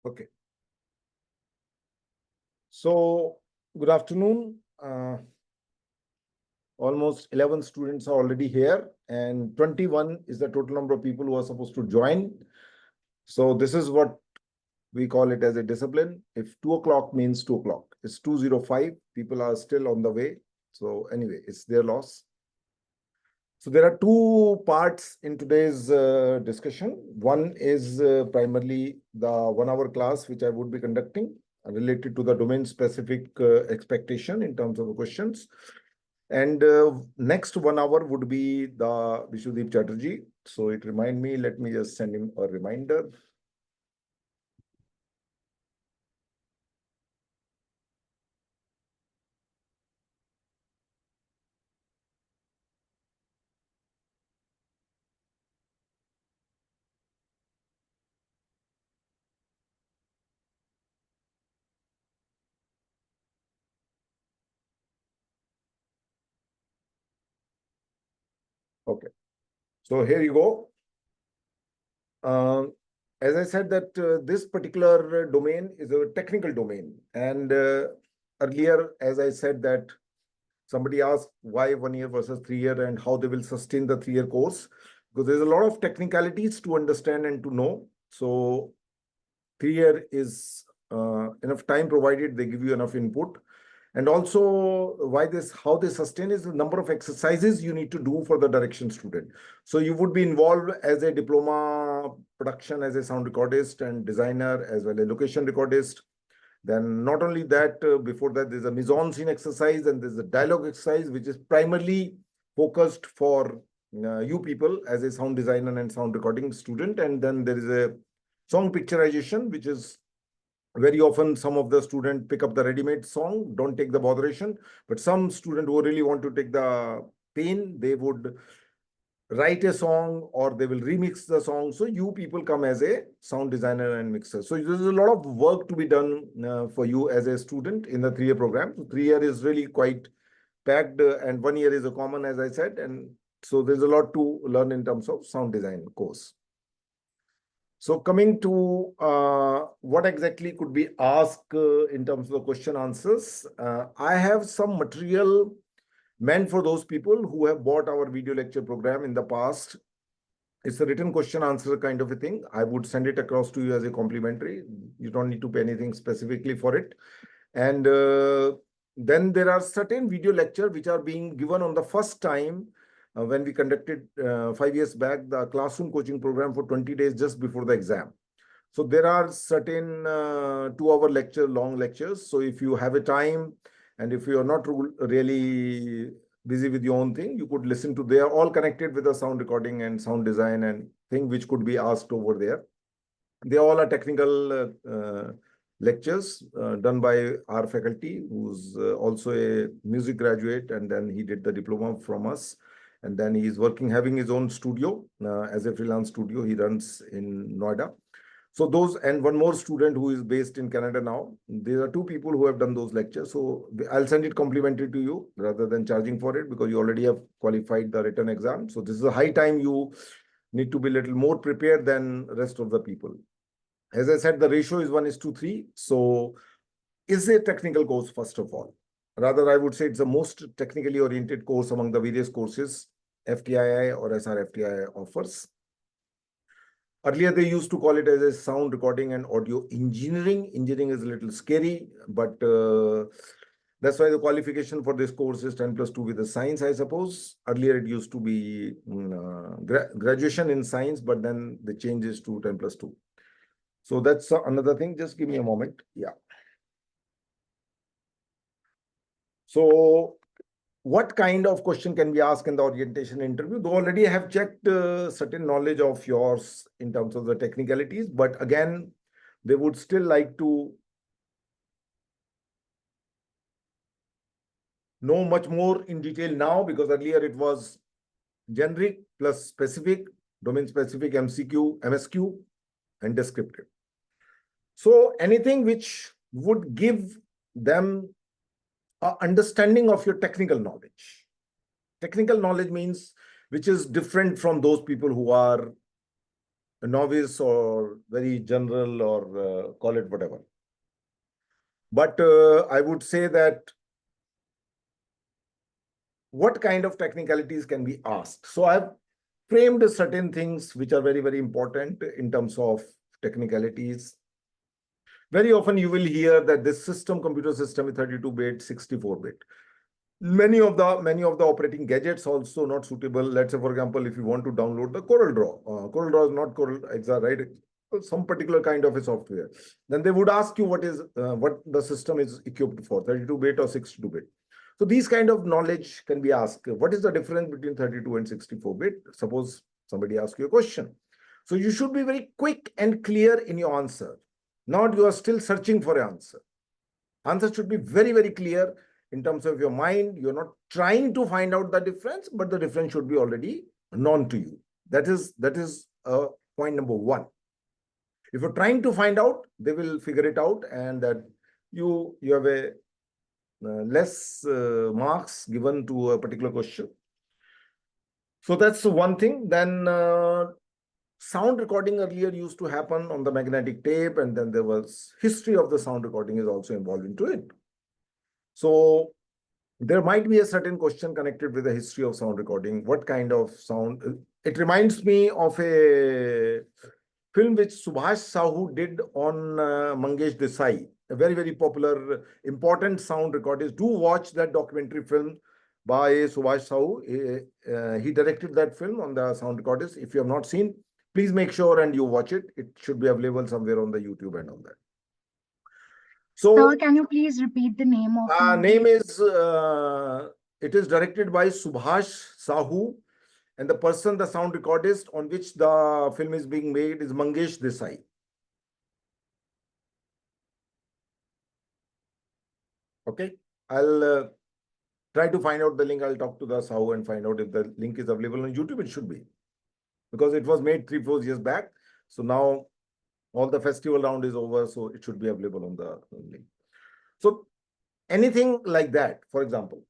Okay. So, good afternoon. Almost 11 students are already here, and 21 is the total number of people who are supposed to join. So, this is what we call it as a discipline. If 2 o'clock means 2 o'clock, it's 2:05. People are still on the way. So, anyway, it's their loss. So, there are two parts in today's discussion. One is primarily the 1 hour class, which I would be conducting related to the domain-specific expectation in terms of questions. And next 1 hour would be the Bishwadeep Chatterjee. So it remind me, let me just send him a reminder. Okay. So here you go. As I said that this particular domain is a technical domain. And earlier, as I said that somebody asked why 1 year versus 3 year and how they will sustain the 3 year course, because there's a lot of technicalities to understand and to know. So 3 year is enough time provided they give you enough input. And also how they sustain is the number of exercises you need to do for the direction student. So you would be involved as a diploma production as a sound recordist and designer as well as location recordist. Then not only that, before that, there's a mise-en-scene exercise and there's a dialogue exercise, which is primarily focused for you people as a sound designer and sound recording student. And then there is a song picturization, which is very often some of the students pick up the ready-made song, don't take the botheration. But some student who really want to take the pain, they would write a song or they will remix the song. So you people come as a sound designer and mixer. So there's a lot of work to be done for you as a student in the 3 year program. So 3 year is really quite packed and 1 year is a common, as I said. And so there's a lot to learn in terms of sound design course. So coming to what exactly could be asked in terms of the question answers, I have some material meant for those people who have bought our video lecture program in the past. It's a written question answer kind of a thing. I would send it across to you as a complimentary. You don't need to pay anything specifically for it. And then there are certain video lecture which are being given on the first time when we conducted 5 years back the classroom coaching program for 20 days just before the exam. So there are certain 2 hour lecture, long lectures. So if you have a time and if you are not really busy with your own thing, you could listen to, they are all connected with the sound recording and sound design and thing which could be asked over there. They all are technical lectures done by our faculty, who's also a music graduate, and then he did the diploma from us. And then he's working, having his own studio as a freelance studio he runs in Noida. So those, and one more student who is based in Canada now. There are two people who have done those lectures. So I'll send it complimentary to you rather than charging for it, because you already have qualified the written exam. So this is a high time you need to be a little more prepared than rest of the people. As I said, the ratio is 1:3. So is a technical course, first of all. Rather, I would say it's the most technically oriented course among the various courses FTII or SRFTI offers. Earlier, they used to call it as a sound recording and audio engineering. Engineering is a little scary, but that's why the qualification for this course is 10+2 with the science, I suppose. Earlier, it used to be graduation in science, but then the change is to 10+2. So that's another thing. Just give me a moment. Yeah. So what kind of question can we ask in the orientation interview? Though already I have checked certain knowledge of yours in terms of the technicalities, but again, they would still like to know much more in detail now, because earlier it was generic plus specific, domain specific, MCQ, MSQ, and descriptive. So anything which would give them understanding of your technical knowledge. Technical knowledge means which is different from those people who are a novice or very general, or call it whatever. But I would say that what kind of technicalities can be asked? So I've framed certain things which are very, very important in terms of technicalities. Very often you will hear that this computer system is 32-bit, 64-bit. Many of the operating gadgets also not suitable. Let's say, for example, if you want to download the Corel Draw is not Corel Exa, right? Some particular kind of a software. Then they would ask you what the system is equipped for, 32-bit or 62-bit. So these kind of knowledge can be asked. What is the difference between 32 and 64-bit? Suppose somebody asks you a question. So you should be very quick and clear in your answer. Not you are still searching for an answer. Answer should be very, very clear in terms of your mind. You're not trying to find out the difference, but the difference should be already known to you. That is point number one. If you're trying to find out, they will figure it out, and that you have a less marks given to a particular question. So that's one thing. Then sound recording earlier used to happen on the magnetic tape, and then there was history of the sound recording is also involved into it. So there might be a certain question connected with the history of sound recording. What kind of sound? It reminds me of a film which Subhash Sahu did on Mangesh Desai, a very, very popular, important sound recordist. Do watch that documentary film by Subhash Sahu. He directed that film on the sound recordist. If you have not seen, please make sure and you watch it. It should be available somewhere on the YouTube and all that. So, sir, can you please repeat the name of the movie? name is, it is directed by Subhash Sahu, and the person, the sound recordist on which the film is being made is Mangesh Desai. Okay, I'll try to find out the link. I'll talk to the Sahu and find out if the link is available on YouTube. It should be, because it was made 3-4 years back. So now all the festival round is over, so it should be available on the link. So anything like that, for example.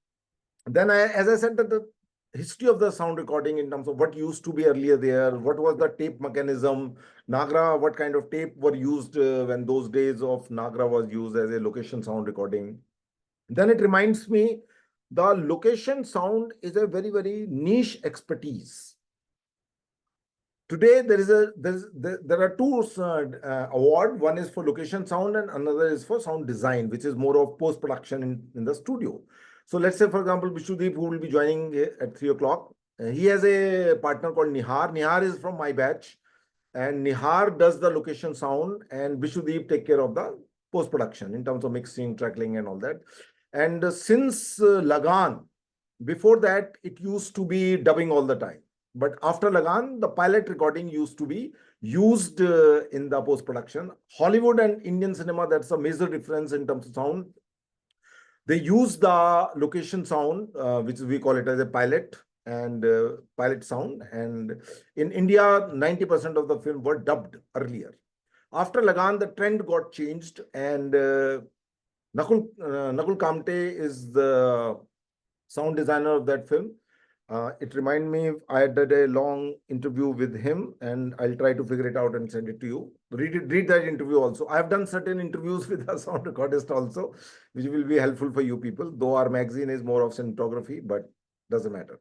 Then as I said, that the history of the sound recording in terms of what used to be earlier there, what was the tape mechanism, Nagra, what kind of tape were used when those days of Nagra was used as a location sound recording. Then it reminds me, the location sound is a very, very niche expertise. Today, there are two awards. One is for location sound and another is for sound design, which is more of post-production in the studio. So let's say, for example, Bishwadeep, who will be joining at 3 o'clock, he has a partner called Nihar. Nihar is from my batch, and Nihar does the location sound, and Bishwadeep take care of the post-production in terms of mixing, tracking, and all that. And since Lagan, before that, it used to be dubbing all the time. But after Lagan, the pilot recording used to be used in the post-production. Hollywood and Indian cinema, that's a major difference in terms of sound. They use the location sound, which we call it as a pilot and pilot sound. And in India, 90% of the film were dubbed earlier. After Lagan, the trend got changed, and Nakul Kamte is the sound designer of that film. It reminded me, I did a long interview with him, and I'll try to figure it out and send it to you. Read that interview also. I have done certain interviews with a sound recordist also, which will be helpful for you people, though our magazine is more of cinematography, but doesn't matter.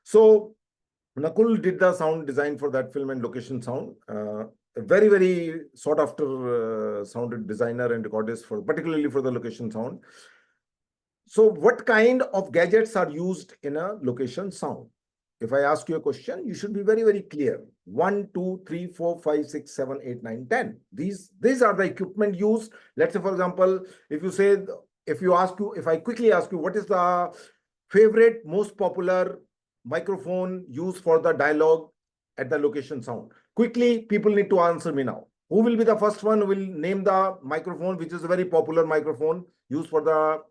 So Nakul did the sound design for that film and location sound. A very, very sought after sound designer and recordist, particularly for the location sound. So what kind of gadgets are used in a location sound? If I ask you a question, you should be very, very clear. 1, 2, 3, 4, 5, 6, 7, 8, 9, 10. These are the equipment used. Let's say, for example, if I quickly ask you, what is the favorite, most popular microphone used for the dialogue at the location sound? Quickly, people need to answer me now. Who will be the first one who will name the microphone, which is a very popular microphone used for the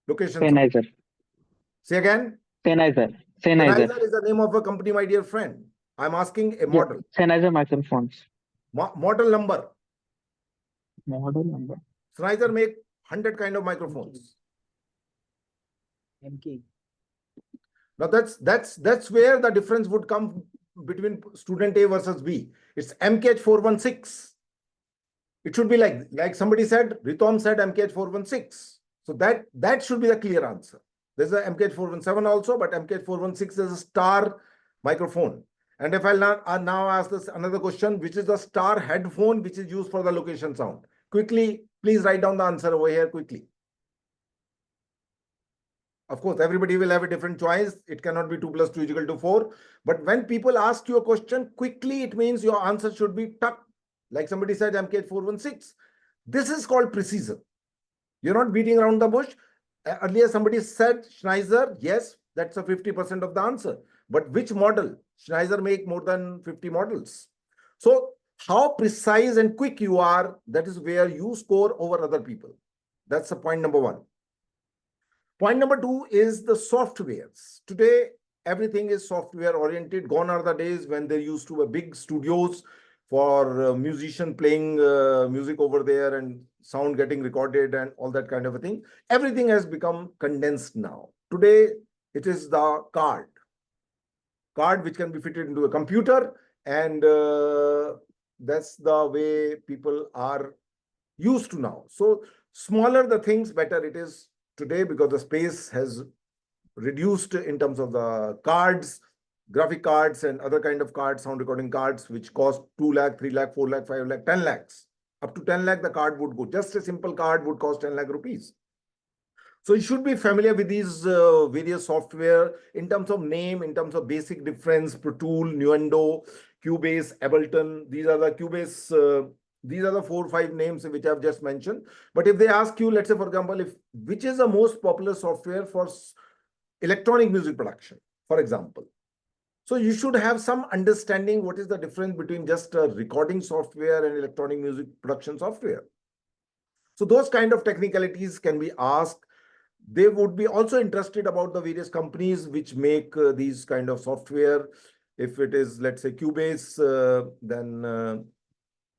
location Sennheiser. sound? Say again? Sennheiser. Sennheiser is the name of a company, my dear friend. I'm asking a model. Sennheiser microphones. Model number. Model number. Sennheiser make 100 kind of microphones. MK. Now that's where the difference would come between student A versus B. It's MKH 416. It should be like somebody said, Ritom said MKH 416. So that should be the clear answer. There's a MKH 417 also, but MKH 416 is a star microphone. And if I'll now ask this another question, which is the star headphone which is used for the location sound? Quickly, please write down the answer over here quickly. Of course, everybody will have a different choice. It cannot be 2 plus 2 is equal to 4. But when people ask you a question quickly, it means your answer should be tucked. Like somebody said, MKH 416. This is called precision. You're not beating around the bush. Earlier, somebody said Schneider. Yes, that's a 50% of the answer. But which model? Schneider make more than 50 models. So how precise and quick you are, that is where you score over other people. That's the point number one. Point number two is the softwares. Today, everything is software oriented. Gone are the days when there used to be big studios for musician playing music over there and sound getting recorded and all that kind of a thing. Everything has become condensed now. Today, it is the card which can be fitted into a computer, and that's the way people are used to now. So smaller the things, better it is today, because the space has reduced in terms of the cards, graphic cards and other kind of cards, sound recording cards, which cost 2 lakh, 3 lakh, 4 lakh, 5 lakh, 10 lakhs. Up to 10 lakh, the card would go. Just a simple card would cost 10 lakh rupees. So you should be familiar with these various software in terms of name, in terms of basic difference, Pro Tool, Nuendo, Cubase, Ableton. These are the Cubase. These are the 4 or 5 names which I've just mentioned. But if they ask you, let's say, for example, which is the most popular software for electronic music production, for example. So you should have some understanding what is the difference between just a recording software and electronic music production software. So those kind of technicalities can be asked. They would be also interested about the various companies which make these kind of software. If it is, let's say, Cubase, then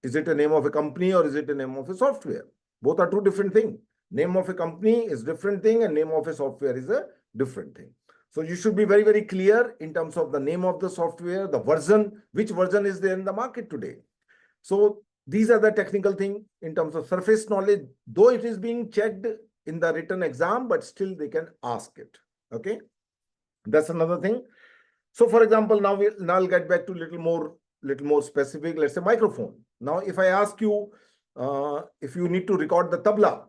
is it a name of a company or is it a name of a software? Both are two different things. Name of a company is different thing and name of a software is a different thing. So you should be very, very clear in terms of the name of the software, the version, which version is there in the market today. So these are the technical things in terms of surface knowledge, though it is being checked in the written exam, but still they can ask it. Okay, that's another thing. So for example, now I'll get back to little more specific. Let's say microphone. Now, if I ask you, if you need to record the tabla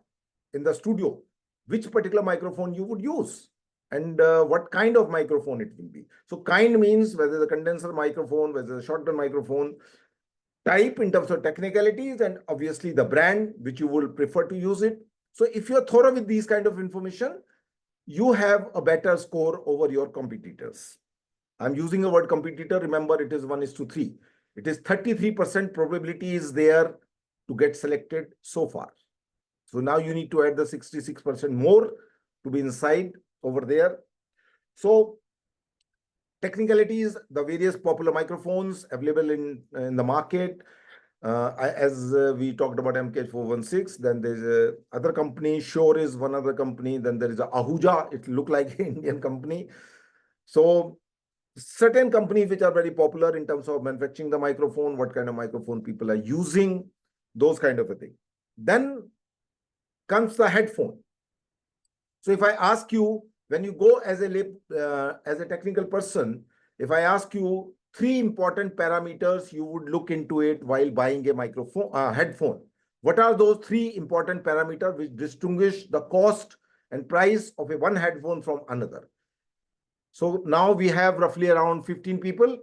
in the studio, which particular microphone you would use, and what kind of microphone it will be. So kind means whether the condenser microphone, whether the shotgun microphone, type in terms of technicalities, and obviously the brand which you will prefer to use it. So if you're thorough with these kind of information, you have a better score over your competitors. I'm using the word competitor. Remember, it is 1:3. It is 33% probability is there to get selected so far. So now you need to add the 66% more to be inside over there. So technicalities, the various popular microphones available in the market. As we talked about MKH 416, then there's a other company, Shure is one other company, then there is a Ahuja, it look like an Indian company. So certain companies which are very popular in terms of manufacturing the microphone, what kind of microphone people are using, those kind of a thing. Then comes the headphone. So if I ask you, when you go as a technical person, if I ask you 3 important parameters you would look into it while buying a microphone, headphone. What are those 3 important parameters which distinguish the cost and price of a one headphone from another? So now we have roughly around 15 people.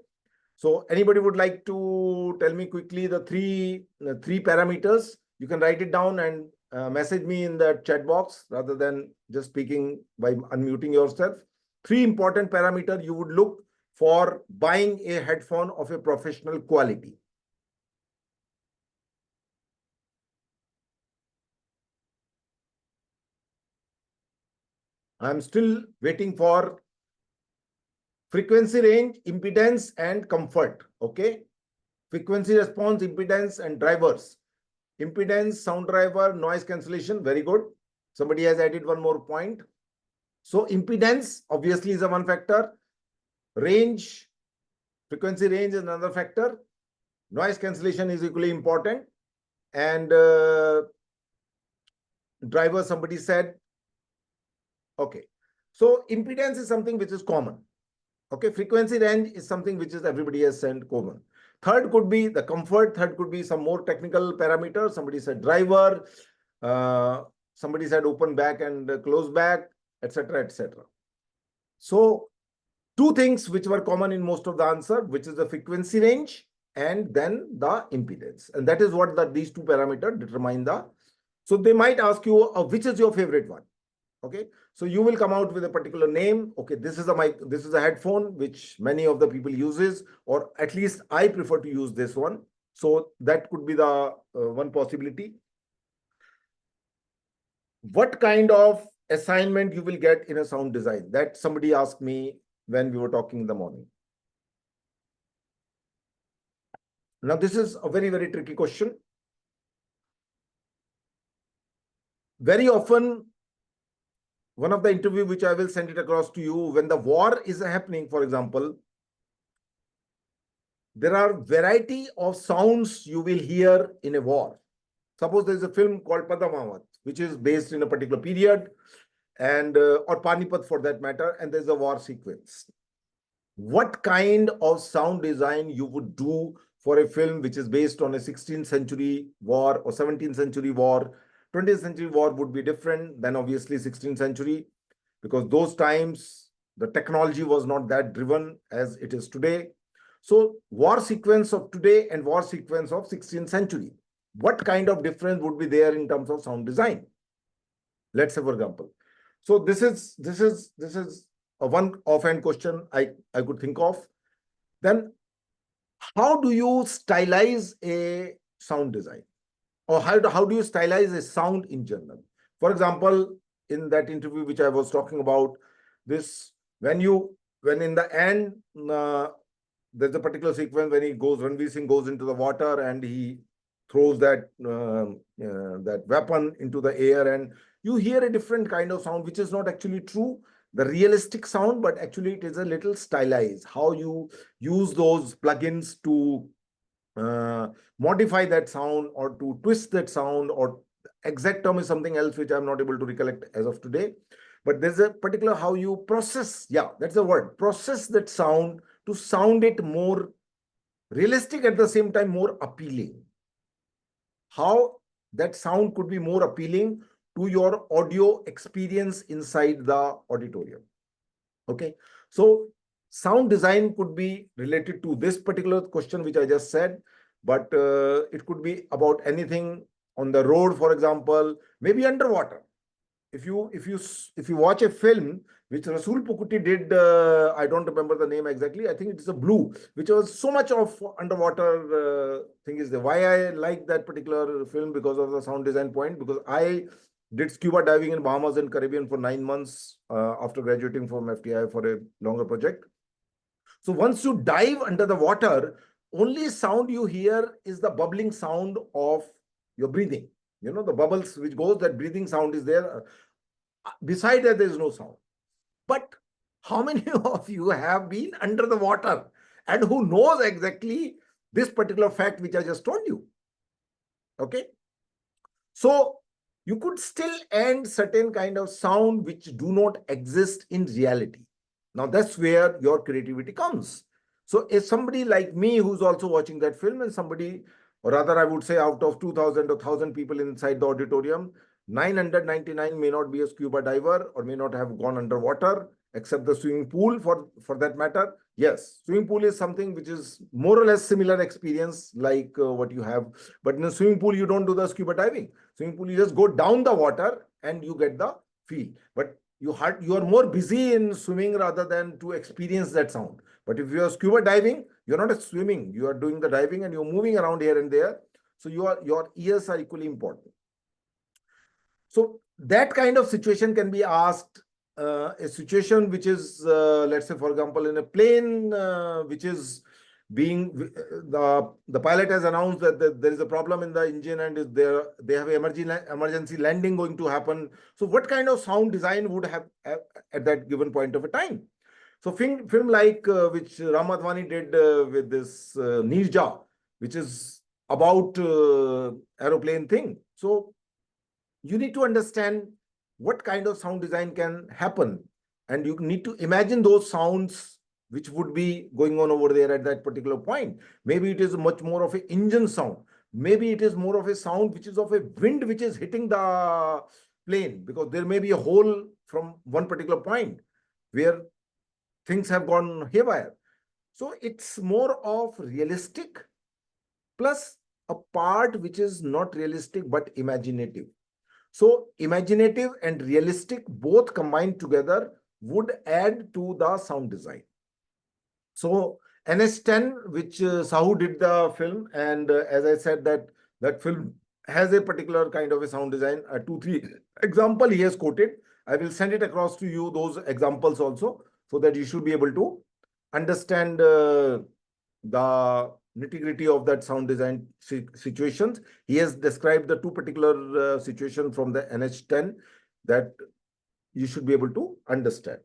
So anybody would like to tell me quickly the three parameters? You can write it down and message me in the chat box rather than just speaking by unmuting yourself. 3 important parameters you would look for buying a headphone of a professional quality. I'm still waiting for frequency range, impedance, and comfort. Okay. Frequency response, impedance, and drivers. Impedance, sound driver, noise cancellation. Very good. Somebody has added one more point. So impedance obviously is a one factor. Range, Frequency range is another factor. Noise cancellation is equally important. And driver, somebody said, okay. So impedance is something which is common. Okay, frequency range is something which is everybody has said common. Third could be the comfort. Third could be some more technical parameters. Somebody said driver. Somebody said open back and close back, etc., etc. So two things which were common in most of the answer, which is the frequency range and then the impedance. And that is what these two parameters determine the. So they might ask you, which is your favorite one? Okay, so you will come out with a particular name. Okay, this is a mic, this is a headphone which many of the people uses, or at least I prefer to use this one. So that could be the one possibility. What kind of assignment you will get in a sound design? That somebody asked me when we were talking in the morning. Now this is a very, very tricky question. Very often, one of the interview which I will send it across to you, when the war is happening, for example, there are variety of sounds you will hear in a war. Suppose there is a film called Padmavat, which is based in a particular period, and or Panipat for that matter, and there's a war sequence. What kind of sound design you would do for a film which is based on a 16th century war or 17th century war? 20th century war would be different than obviously 16th century, because those times the technology was not that driven as it is today. So war sequence of today and war sequence of 16th century, what kind of difference would be there in terms of sound design? Let's say, for example, so this is a one offhand question I could think of. Then how do you stylize a sound design? Or how do you stylize a sound in general? For example, in that interview which I was talking about, this when in the end there's a particular sequence when Ranveer Singh goes into the water and he throws that weapon into the air, and you hear a different kind of sound which is not actually true, the realistic sound, but actually it is a little stylized. How you use those plugins to modify that sound or to twist that sound, or exact term is something else which I'm not able to recollect as of today. But there's a particular how you process, that's the word, process that sound to sound it more realistic, at the same time more appealing. How that sound could be more appealing to your audio experience inside the auditorium. Okay, so sound design could be related to this particular question which I just said, but it could be about anything on the road, for example, maybe underwater. If you watch a film which Rasool Pukuti did, I don't remember the name exactly. I think it is a Blue, which was so much of underwater thing is there. Why I like that particular film? Because of the sound design point. Because I did scuba diving in Bahamas and Caribbean for 9 months after graduating from FTI for a longer project. So once you dive under the water, only sound you hear is the bubbling sound of your breathing. You know, the bubbles which goes, that breathing sound is there. Beside that, there is no sound. But how many of you have been under the water and who knows exactly this particular fact which I just told you? Okay. So you could still end certain kind of sound which do not exist in reality. Now that's where your creativity comes. So if somebody like me who's also watching that film, and somebody, or rather I would say out of 2,000 or 1,000 people inside the auditorium, 999 may not be a scuba diver or may not have gone underwater, except the swimming pool for that matter. Yes, swimming pool is something which is more or less similar experience like what you have. But in a swimming pool, you don't do the scuba diving. Swimming pool, you just go down the water and you get the feel. But you are more busy in swimming rather than to experience that sound. But if you are scuba diving, you're not swimming. You are doing the diving and you're moving around here and there. So your ears are equally important. So that kind of situation can be asked. A situation which is, let's say, for example, in a plane which is being, the pilot has announced that there is a problem in the engine and they have emergency landing going to happen. So what kind of sound design would have at that given point of a time? So film like which Ram Advani did with this Nirja, which is about aeroplane thing. So you need to understand what kind of sound design can happen, and you need to imagine those sounds which would be going on over there at that particular point. Maybe it is much more of an engine sound. Maybe it is more of a sound which is of a wind which is hitting the plane, because there may be a hole from one particular point where things have gone haywire. So it's more of realistic plus a part which is not realistic but imaginative. So imaginative and realistic both combined together would add to the sound design. So NH10, which Sahu did the film, and as I said that film has a particular kind of a sound design. 2, 3 example he has quoted. I will send it across to you, those examples also, so that you should be able to understand the nitty-gritty of that sound design situations. He has described the 2 particular situations from the NH10 that you should be able to understand.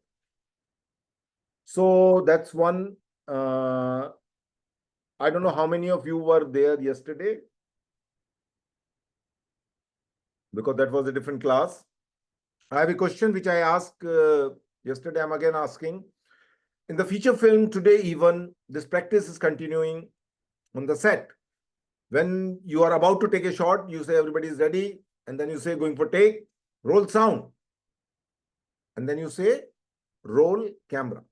So that's one. I don't know how many of you were there yesterday, because that was a different class. I have a question which I asked yesterday. I'm again asking. In the feature film today, even this practice is continuing on the set. When you are about to take a shot, you say everybody is ready, and then you say going for take, roll sound, and then you say roll camera.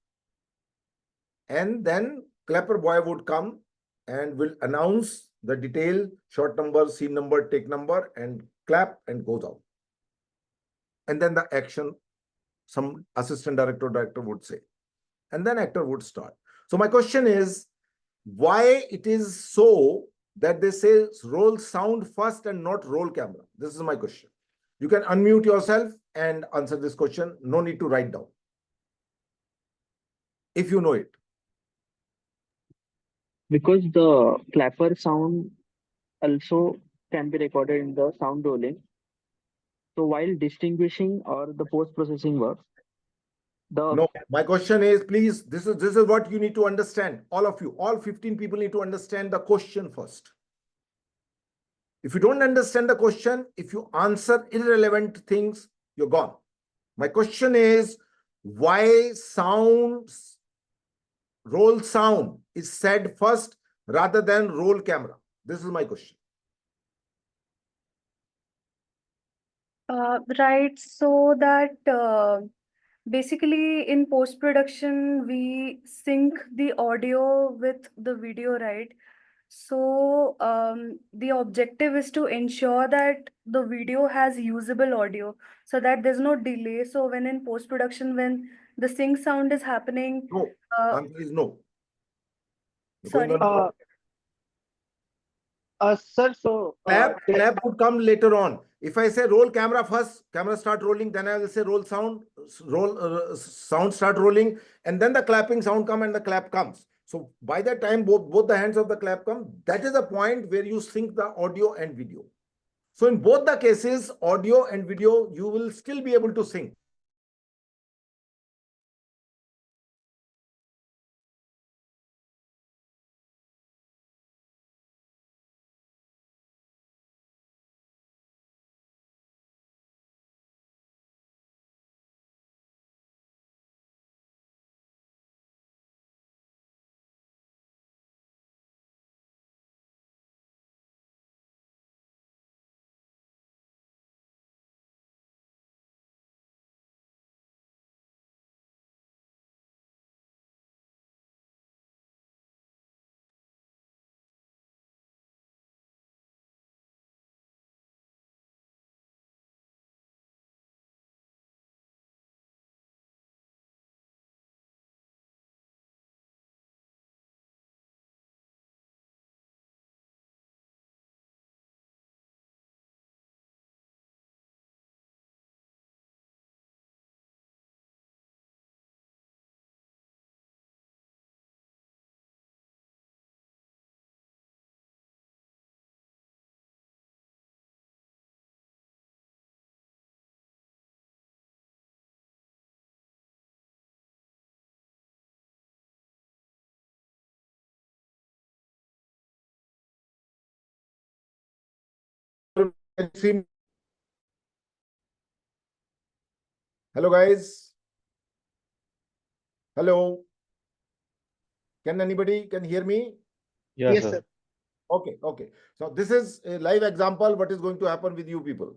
And then clapper boy would come and will announce the detail, shot number, scene number, take number, and clap and goes out. And then the action, some assistant director would say, and then actor would start. So my question is, why it is so that they say roll sound first and not roll camera? This is my question. You can unmute yourself and answer this question. No need to write down, if you know it. Because the clapper sound also can be recorded in the sound rolling. So while distinguishing or the post-processing work, the No, my question is, please, this is what you need to understand. All of you, all 15 people need to understand the question first. If you don't understand the question, if you answer irrelevant things, you're gone. My question is, why roll sound is said first rather than roll camera? This is my question. Right, so that basically in post-production we sync the audio with the video, right? So the objective is to ensure that the video has usable audio so that there's no delay. So when in post-production, when the sync sound is happening, No, uh, answer is no. You're going sorry. on. Sir, so Clap would come later on. If I say roll camera first, camera start rolling, then I will say roll sound, sound start rolling, and then the clapping sound come and the clap comes. So by that time, both the hands of the clap come. That is the point where you sync the audio and video. So in both the cases, audio and video, you will still be able to sync. Can you see me? Hello, guys. Hello. Can anybody can hear me? Yes, sir. Okay, okay. So this is a live example what is going to happen with you people.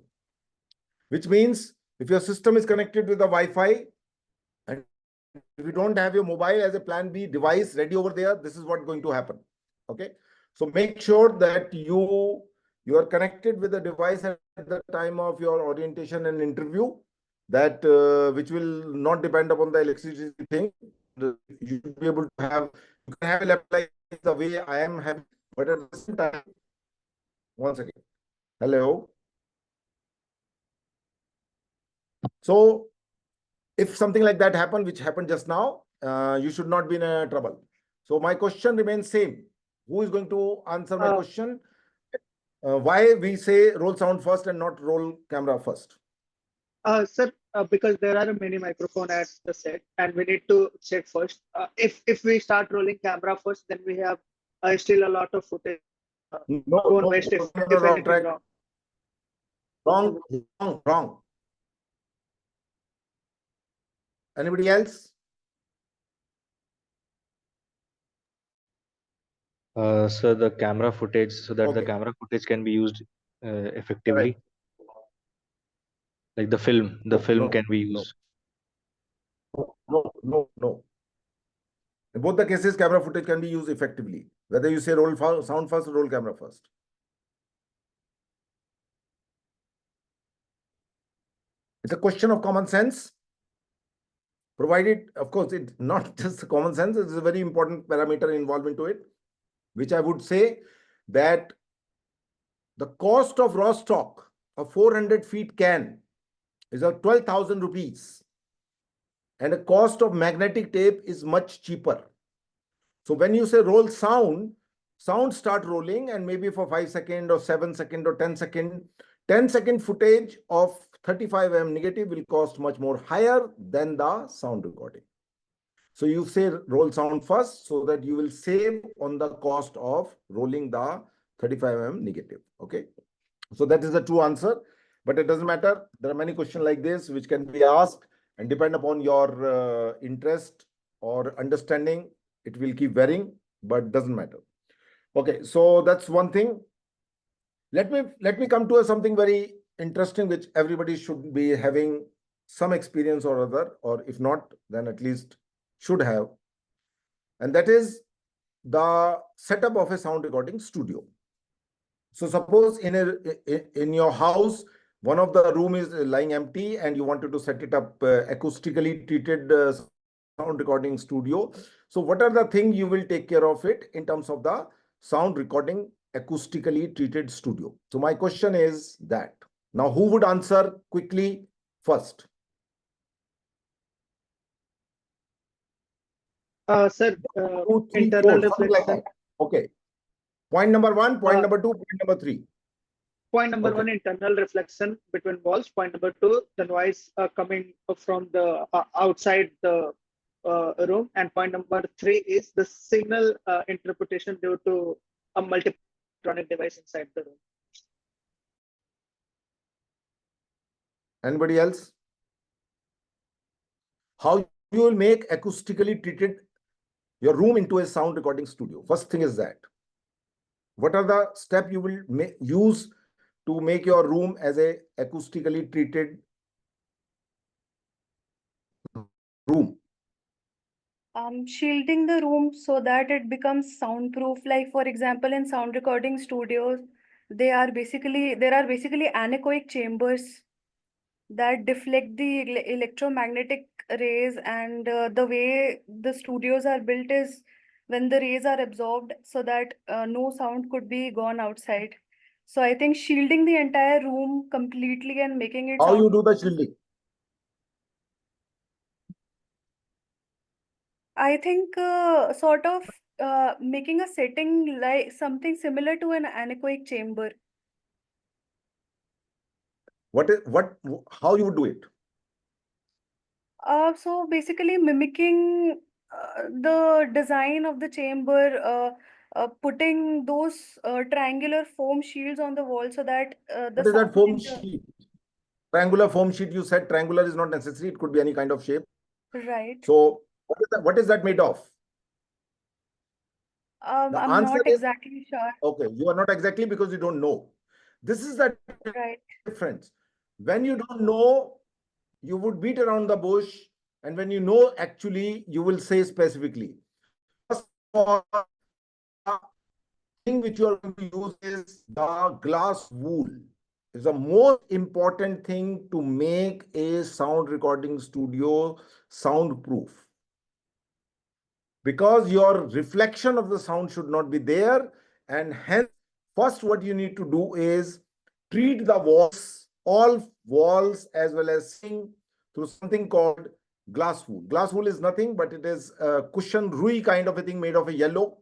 Which means if your system is connected with the Wi-Fi and if you don't have your mobile as a plan B device ready over there, this is what's going to happen. Okay. So make sure that you are connected with the device at the time of your orientation and interview, that which will not depend upon the electricity thing. You should be able to have, you can have a laptop like the way I am having, but at the same time, once again, hello. So if something like that happened, which happened just now, you should not be in a trouble. So my question remains same. Who is going to answer my question? Why we say roll sound first and not roll camera first? Sir, because there are many microphone at the set, and we need to check first. If we start rolling camera first, then we have still a lot of footage. No, Won't no, waste no, if wrong anything track. wrong. Wrong. Anybody else? So the camera footage, so that the Okay. camera footage can be used Right. effectively. Like the film No, can be no, used. no. In both the cases, camera footage can be used effectively. Whether you say roll sound first or roll camera first. It's a question of common sense. Provided, of course, it's not just common sense, it's a very important parameter involved into it, which I would say that the cost of raw stock of 400 feet can is of 12,000 rupees. And the cost of magnetic tape is much cheaper. So when you say roll sound, sound start rolling, and maybe for 5 seconds or 7 seconds or 10 seconds, 10-second footage of 35 mm negative will cost much more higher than the sound recording. So you say roll sound first so that you will save on the cost of rolling the 35 mm negative. Okay. So that is the true answer, but it doesn't matter. There are many questions like this which can be asked, and depend upon your interest or understanding, it will keep varying, but doesn't matter. Okay, so that's one thing. Let me come to something very interesting, which everybody should be having some experience or other, or if not, then at least should have, and that is the setup of a sound recording studio. So suppose in your house, one of the room is lying empty and you wanted to set it up acoustically treated sound recording studio. So what are the things you will take care of it in terms of the sound recording acoustically treated studio? So my question is that. Now, who would answer quickly first? Sir, 2, 3, internal 4, something like reflection. that. Okay. Point number 1, point Uh, number 2, point number 3. Point number Okay. 1, internal reflection between walls. Point number 2, the noise coming from the outside the room. And point number 3 is the signal interpretation due to a multiple electronic device inside the room. Anybody else? How you will make acoustically treated your room into a sound recording studio? First thing is that. What are the steps you will use to make your room as a acoustically treated room? Shielding the room so that it becomes soundproof. Like for example, in sound recording studios, there are basically anechoic chambers that deflect the electromagnetic rays, and the way the studios are built is when the rays are absorbed so that no sound could be gone outside. So I think shielding the entire room completely and making it How sound. you do the shielding? I think sort of making a setting like something similar to an anechoic chamber. How you would do it? So basically mimicking the design of the chamber, putting those triangular foam shields on the wall so that the What is that sound foam enter. sheet? Triangular foam sheet, you said triangular is not necessary. It could be any kind of shape. Right. So what is that made of? The I'm answer not is, exactly sure. okay, you are not exactly because you don't know. This is the Right. difference. When you don't know, you would beat around the bush. And when you know, actually, you will say specifically. First of all, the thing which you are going to use is the glass wool. It's the most important thing to make a sound recording studio soundproof. Because your reflection of the sound should not be there, and hence first what you need to do is treat the walls, all walls as well as ceiling, through something called glass wool. Glass wool is nothing but it is a cushion rui kind of a thing made of a yellow,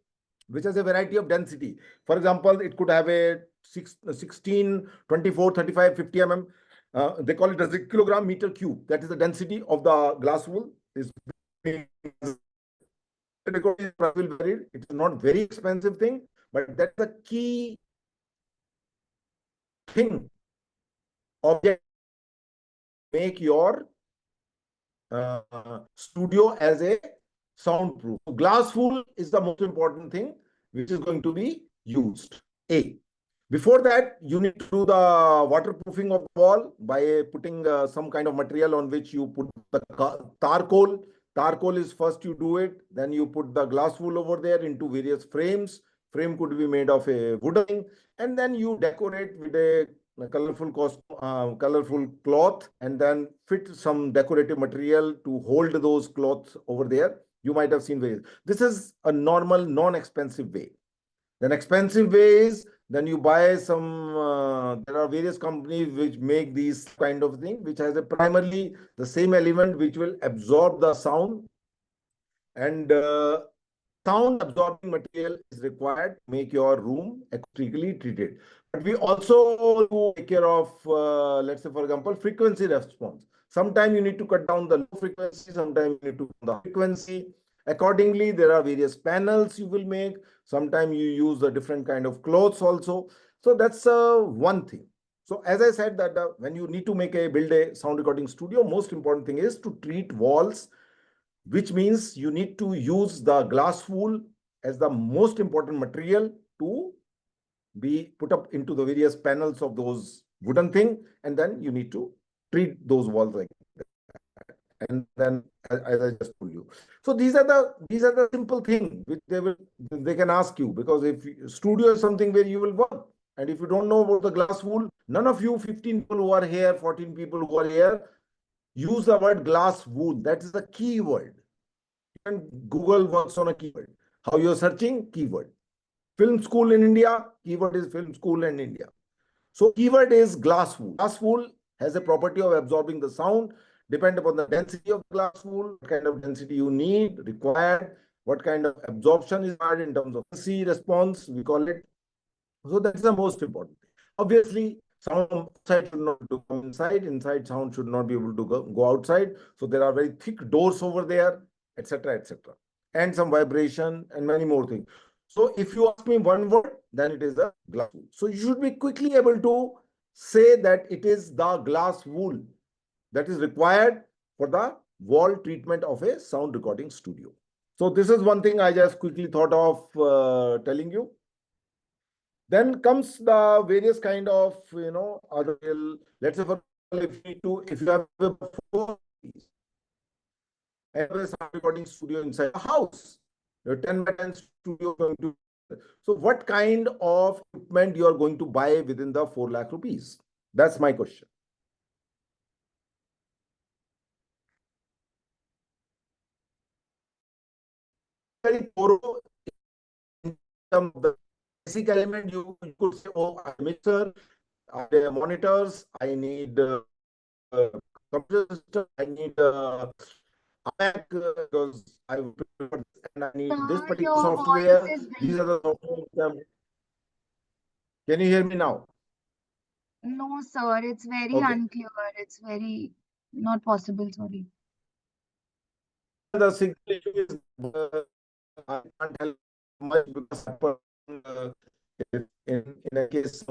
which has a variety of density. For example, it could have a 16, 24, 35, 50 mm. They call it as a kilogram meter cube. That is the density of the glass wool. Is it is not very expensive thing, but that's the key thing object make your studio as a soundproof. So glass wool is the most important thing which is going to be used. A. Before that, you need to do the waterproofing of the wall by putting some kind of material on which you put the charcoal. Charcoal is first you do it, then you put the glass wool over there into various frames. Frame could be made of a wooden, and then you decorate with a colorful cloth, and then fit some decorative material to hold those cloths over there. You might have seen various. This is a normal, non-expensive way. Then expensive way is then you buy some. There are various companies which make these kind of thing, which has a primarily the same element which will absorb the sound, and sound absorbing material is required to make your room acoustically treated. But we also do take care of, let's say, for example, frequency response. Sometimes you need to cut down the low frequency, sometimes you need to the frequency. Accordingly, there are various panels you will make. Sometimes you use a different kind of clothes also. So that's one thing. So as I said that when you need to build a sound recording studio, most important thing is to treat walls, which means you need to use the glass wool as the most important material to be put up into the various panels of those wooden thing, and then you need to treat those walls like that. And then as I just told you, so these are the simple things which they can ask you, because if studio is something where you will work, and if you don't know about the glass wool, none of you 15 people who are here, 14 people who are here, use the word glass wool. That is the key word. And Google works on a keyword. How you're searching? Keyword. Film school in India, keyword is film school in India. So keyword is glass wool. Glass wool has a property of absorbing the sound. Depend upon the density of glass wool, what kind of density you need, required, what kind of absorption is required in terms of C response, we call it. So that's the most important thing. Obviously, sound outside should not to come inside. Inside sound should not be able to go outside. So there are very thick doors over there, etc., etc., and some vibration and many more things. So if you ask me one word, then it is the glass wool. So you should be quickly able to say that it is the glass wool that is required for the wall treatment of a sound recording studio. So this is one thing I just quickly thought of telling you. Then comes the various kind of, other, let's say for if you have a 4 and a sound recording studio inside a house, your 10 by 10 studio going to. So what kind of equipment you are going to buy within the 4 lakh rupees? That's my question. Very thorough in terms of the basic element. You could say, oh, I mixer, I need monitors, I need computer system, I need Mac because I prefer this, and I need this Sir, particular your voice software. is These very are the software. Can you hear me now? no, sir. It's very Okay. unclear. It's very not possible. Sorry. The signal issue is I can't help much because that case,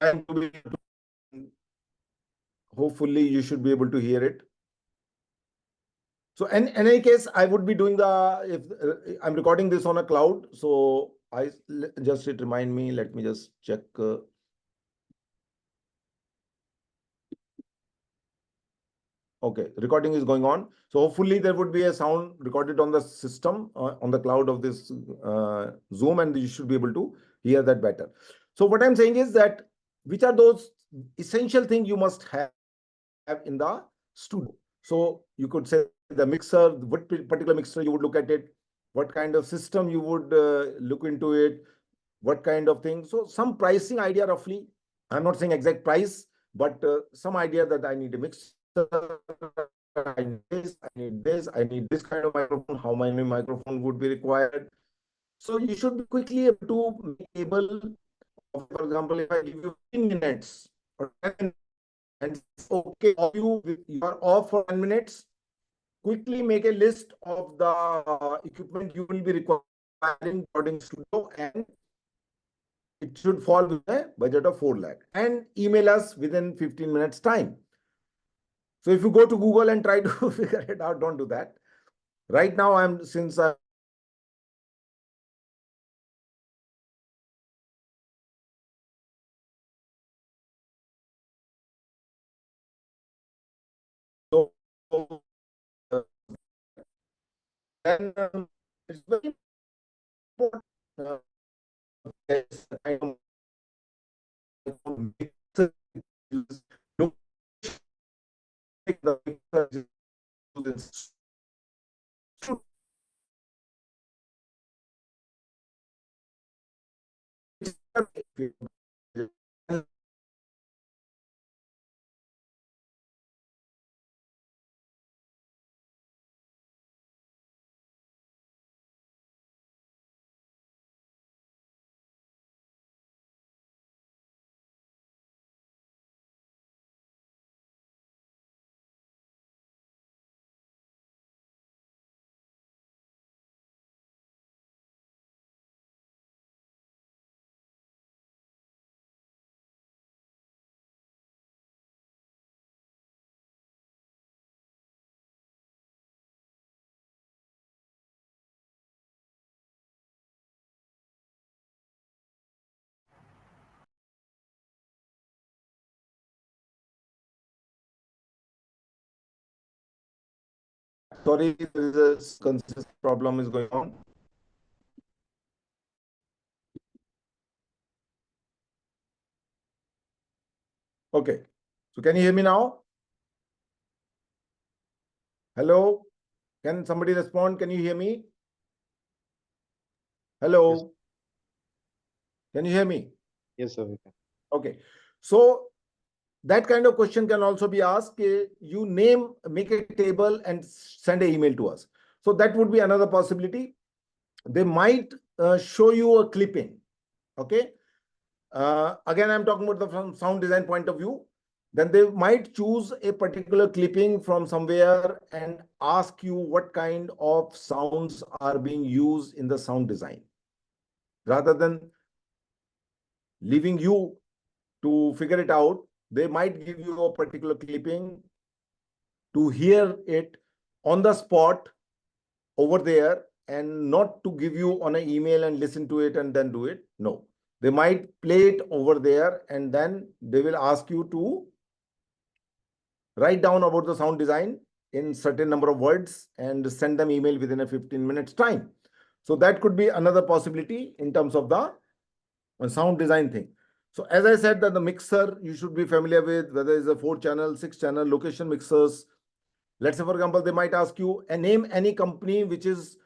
and hopefully you should be able to hear it. So in any case, I would be doing if I'm recording this on a cloud. So just it remind me, let me just check. Okay, recording is going on. So hopefully there would be a sound recorded on the system, on the cloud of this Zoom, and you should be able to hear that better. So what I'm saying is that which are those essential things you must have in the studio. So you could say the mixer, what particular mixer you would look at it, what kind of system you would look into it, what kind of thing. So some pricing idea roughly. I'm not saying exact price, but some idea that I need a mixer, I need this kind of microphone, how many microphone would be required. So you should be quickly able to be able, for example, if I give you 15 minutes or 10 minutes, and it's okay, you are off for 10 minutes, quickly make a list of the equipment you will be requiring recording studio, and it should fall within a budget of 4 lakh, and email us within 15 minutes time. So if you go to Google and try to figure it out, don't do that. Right now, since I so then it's very important. Yes, I don't don't make the students. Sorry, there is a consistent problem is going on. Okay, so can you hear me now? Hello, can somebody respond? Can you hear me? Hello, can you hear me? Yes, sir. We can. Okay, so that kind of question can also be asked. You make a table and send an email to us. So that would be another possibility. They might show you a clipping. Okay. Again, I'm talking about from sound design point of view. Then they might choose a particular clipping from somewhere and ask you what kind of sounds are being used in the sound design. Rather than leaving you to figure it out, they might give you a particular clipping to hear it on the spot over there, and not to give you on an email and listen to it and then do it. No, they might play it over there, and then they will ask you to write down about the sound design in certain number of words and send them email within a 15 minutes time. So that could be another possibility in terms of the sound design thing. So as I said, that the mixer you should be familiar with, whether it's a 4-channel, 6-channel location mixers. Let's say, for example, they might ask you and name any company which is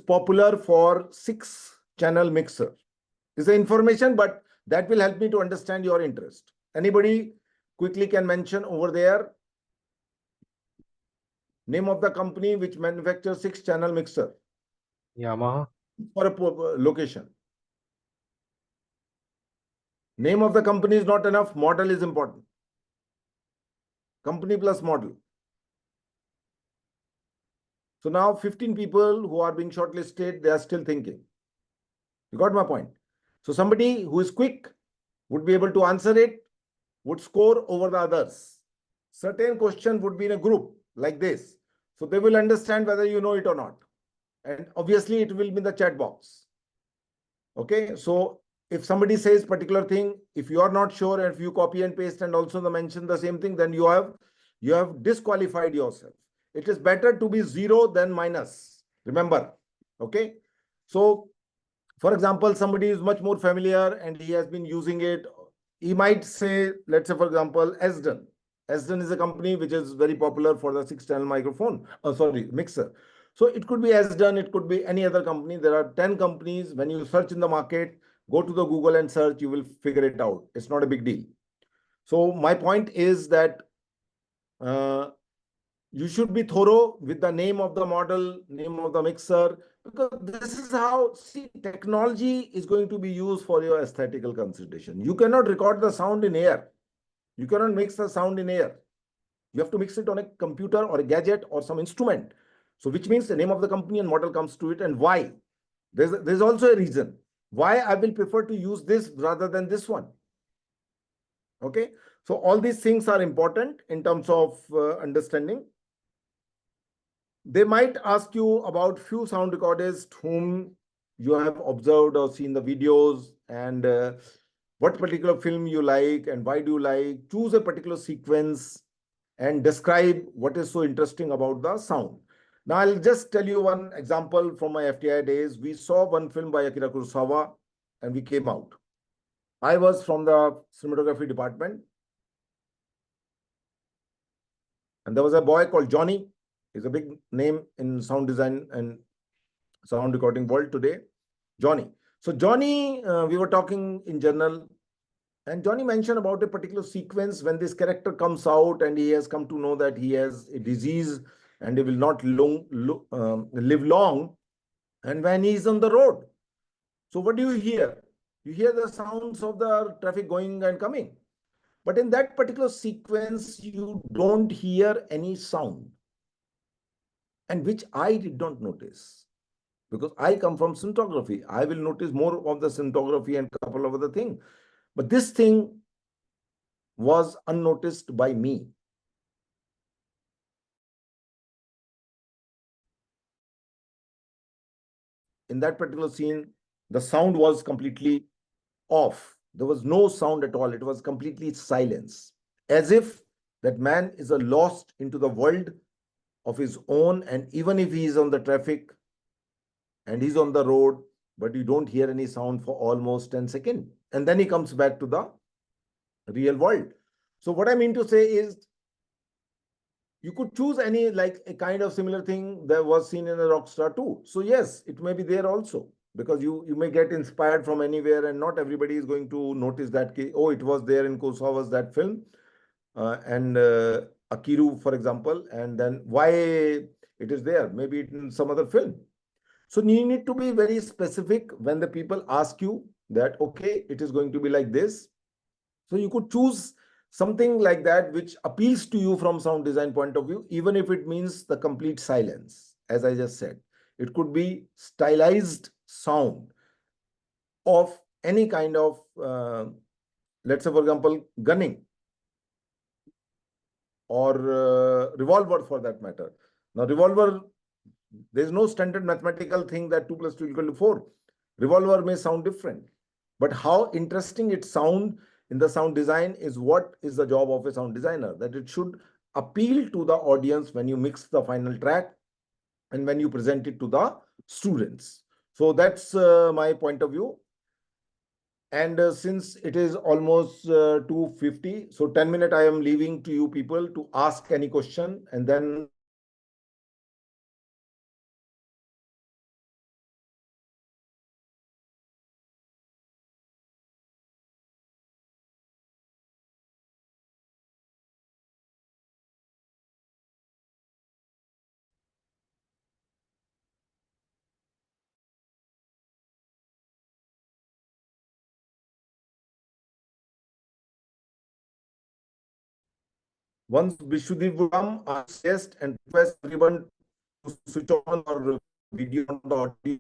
popular for 6-channel mixer. It's the information, but that will help me to understand your interest. Anybody quickly can mention over there name of the company which manufactures 6-channel mixer Yamaha. for a location. Name of the company is not enough. Model is important. Company plus model. So now 15 people who are being shortlisted, they are still thinking. You got my point? So somebody who is quick would be able to answer it, would score over the others. Certain question would be in a group like this. So they will understand whether you know it or not. And obviously it will be in the chat box. Okay, so if somebody says particular thing, if you are not sure and if you copy and paste and also mention the same thing, then you have disqualified yourself. It is better to be 0 than minus. Remember, okay? So, for example, somebody is much more familiar and he has been using it. He might say, let's say, for example, Esden. Esden is a company which is very popular for the 6-channel microphone. Mixer. So it could be Esden, it could be any other company. There are 10 companies. When you search in the market, go to the Google and search, you will figure it out. It's not a big deal. So my point is that you should be thorough with the name of the model, name of the mixer, because this is how, see, technology is going to be used for your aesthetical consideration. You cannot record the sound in air. You cannot mix the sound in air. You have to mix it on a computer or a gadget or some instrument. So which means the name of the company and model comes to it, and why. There's also a reason why I will prefer to use this rather than this one. Okay. So all these things are important in terms of understanding. They might ask you about few sound recordists whom you have observed or seen the videos, and what particular film you like and why do you like. Choose a particular sequence and describe what is so interesting about the sound. Now, I'll just tell you one example from my FTI days. We saw one film by Akira Kurosawa and we came out. I was from the cinematography department. And there was a boy called Johnny. He's a big name in sound design and sound recording world today. Johnny. So Johnny, we were talking in general, and Johnny mentioned about a particular sequence when this character comes out and he has come to know that he has a disease and he will not live long. And when he's on the road, so what do you hear? You hear the sounds of the traffic going and coming. But in that particular sequence, you don't hear any sound, and which I did not notice because I come from cinematography. I will notice more of the cinematography and a couple of other things. But this thing was unnoticed by me. In that particular scene, the sound was completely off. There was no sound at all. It was completely silence, as if that man is lost into the world of his own. And even if he is on the traffic and he's on the road, but you don't hear any sound for almost 10 seconds. And then he comes back to the real world. So what I mean to say is, you could choose any, like a kind of similar thing that was seen in a Rockstar too. So yes, it may be there also, because you may get inspired from anywhere, and not everybody is going to notice that, oh, it was there in Kurosawa's that film, and Akiru, for example, and then why it is there, maybe in some other film. So you need to be very specific when the people ask you that, okay, it is going to be like this. So you could choose something like that which appeals to you from sound design point of view, even if it means the complete silence. As I just said, it could be stylized sound of any kind of, let's say, for example, gunning or revolver for that matter. Now, revolver, there's no standard mathematical thing that 2 plus 2 equal to 4. Revolver may sound different, but how interesting it sound in the sound design is what is the job of a sound designer, that it should appeal to the audience when you mix the final track and when you present it to the students. So that's my point of view. And since it is almost 2:50, so 10 minutes I am leaving to you people to ask any question, and then once Bishwadeep would come, I suggest and request everyone to switch on or video on the audio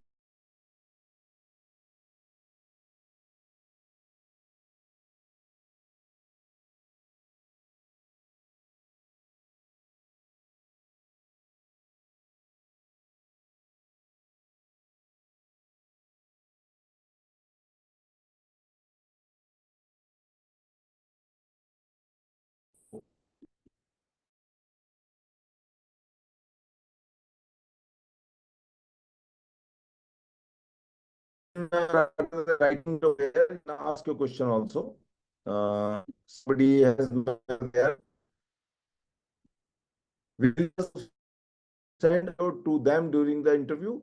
writing over there, ask your question also. Somebody has there. Will you send out to them during the interview?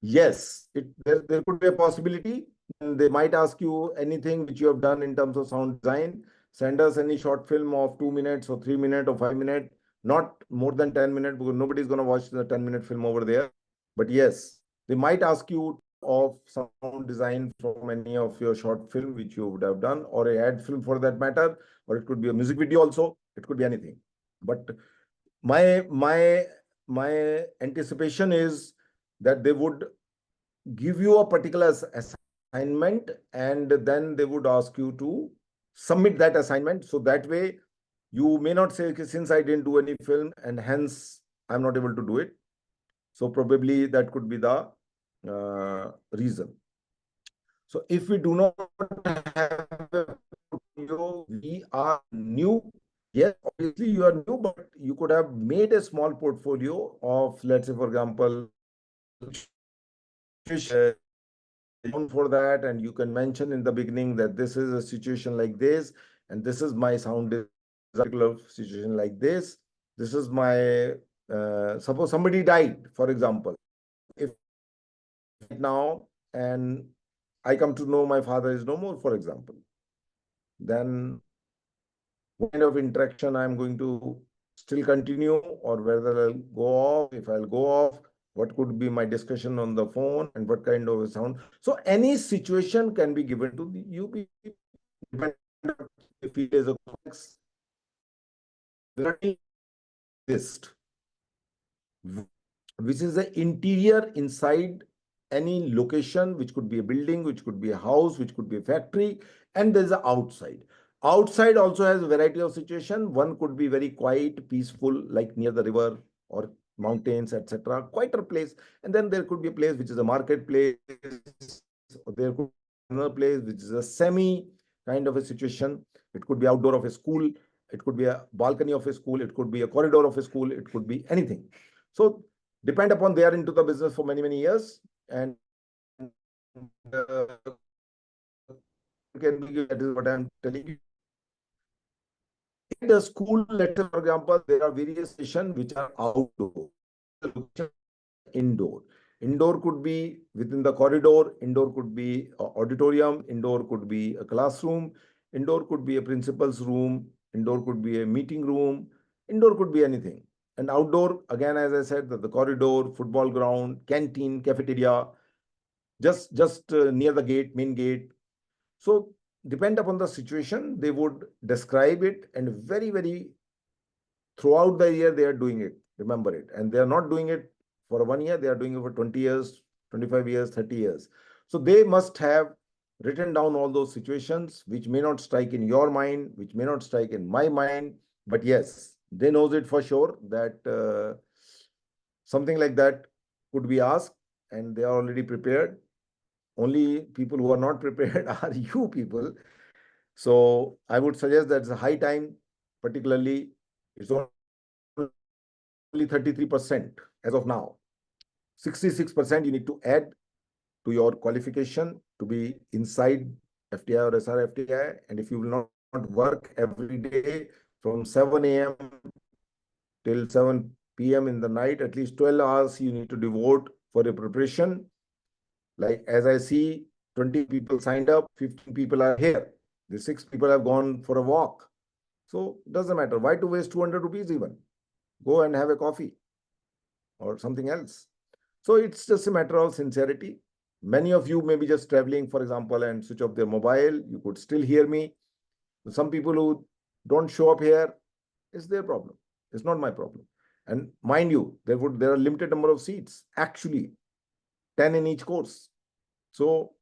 Yes, there could be a possibility. And they might ask you anything which you have done in terms of sound design. Send us any short film of 2 minutes or 3 minutes or 5 minutes, not more than 10 minutes, because nobody's going to watch the 10-minute film over there. But yes, they might ask you of sound design from any of your short film which you would have done, or a ad film for that matter, or it could be a music video also. It could be anything. But my anticipation is that they would give you a particular assignment, and then they would ask you to submit that assignment. So that way you may not say, okay, since I didn't do any film and hence I'm not able to do it. So probably that could be the reason. So if we do not have a portfolio, we are new. Yes, obviously you are new, but you could have made a small portfolio of, let's say, for example, for that, and you can mention in the beginning that this is a situation like this, and this is my sound particular situation like this. This is my suppose somebody died, for example, if now, and I come to know my father is no more, for example, then what kind of interaction I'm going to still continue, or whether I'll go off. If I'll go off, what could be my discussion on the phone, and what kind of a sound. So any situation can be given to the UP. If it is a complex list, which is the interior inside any location, which could be a building, which could be a house, which could be a factory, and there's the outside. Outside also has a variety of situation. One could be very quiet, peaceful, like near the river or mountains, etc. Quieter place. And then there could be a place which is a marketplace. Or there could be another place which is a semi kind of a situation. It could be outdoor of a school. It could be a balcony of a school. It could be a corridor of a school. It could be anything. So depend upon they are into the business for many years, and can be, that is what I'm telling you. In the school, let's say, for example, there are various stations which are outdoor, indoor. Indoor could be within the corridor, indoor could be a auditorium, indoor could be a classroom, indoor could be a principal's room, indoor could be a meeting room, indoor could be anything. And outdoor, again, as I said, the corridor, football ground, canteen, cafeteria, just near the gate, main gate. So depend upon the situation, they would describe it, and very throughout the year they are doing it. Remember it, and they are not doing it for 1 year. They are doing it for 20 years, 25 years, 30 years. So they must have written down all those situations which may not strike in your mind, which may not strike in my mind, but yes, they knows it for sure that something like that could be asked, and they are already prepared. Only people who are not prepared are you people. So I would suggest that it's a high time, particularly it's only 33% as of now. 66% you need to add to your qualification to be inside FTI or SRFTI. And if you will not work every day from 7 a.m. till 7 p.m. in the night, at least 12 hours you need to devote for your preparation. Like as I see, 20 people signed up, 15 people are here. The 6 people have gone for a walk. So it doesn't matter. Why to waste 200 rupees even? Go and have a coffee or something else. So it's just a matter of sincerity. Many of you may be just traveling, for example, and switch off their mobile. You could still hear me. Some people who don't show up here, it's their problem. It's not my problem. And mind you, there are limited number of seats, actually 10 in each course. So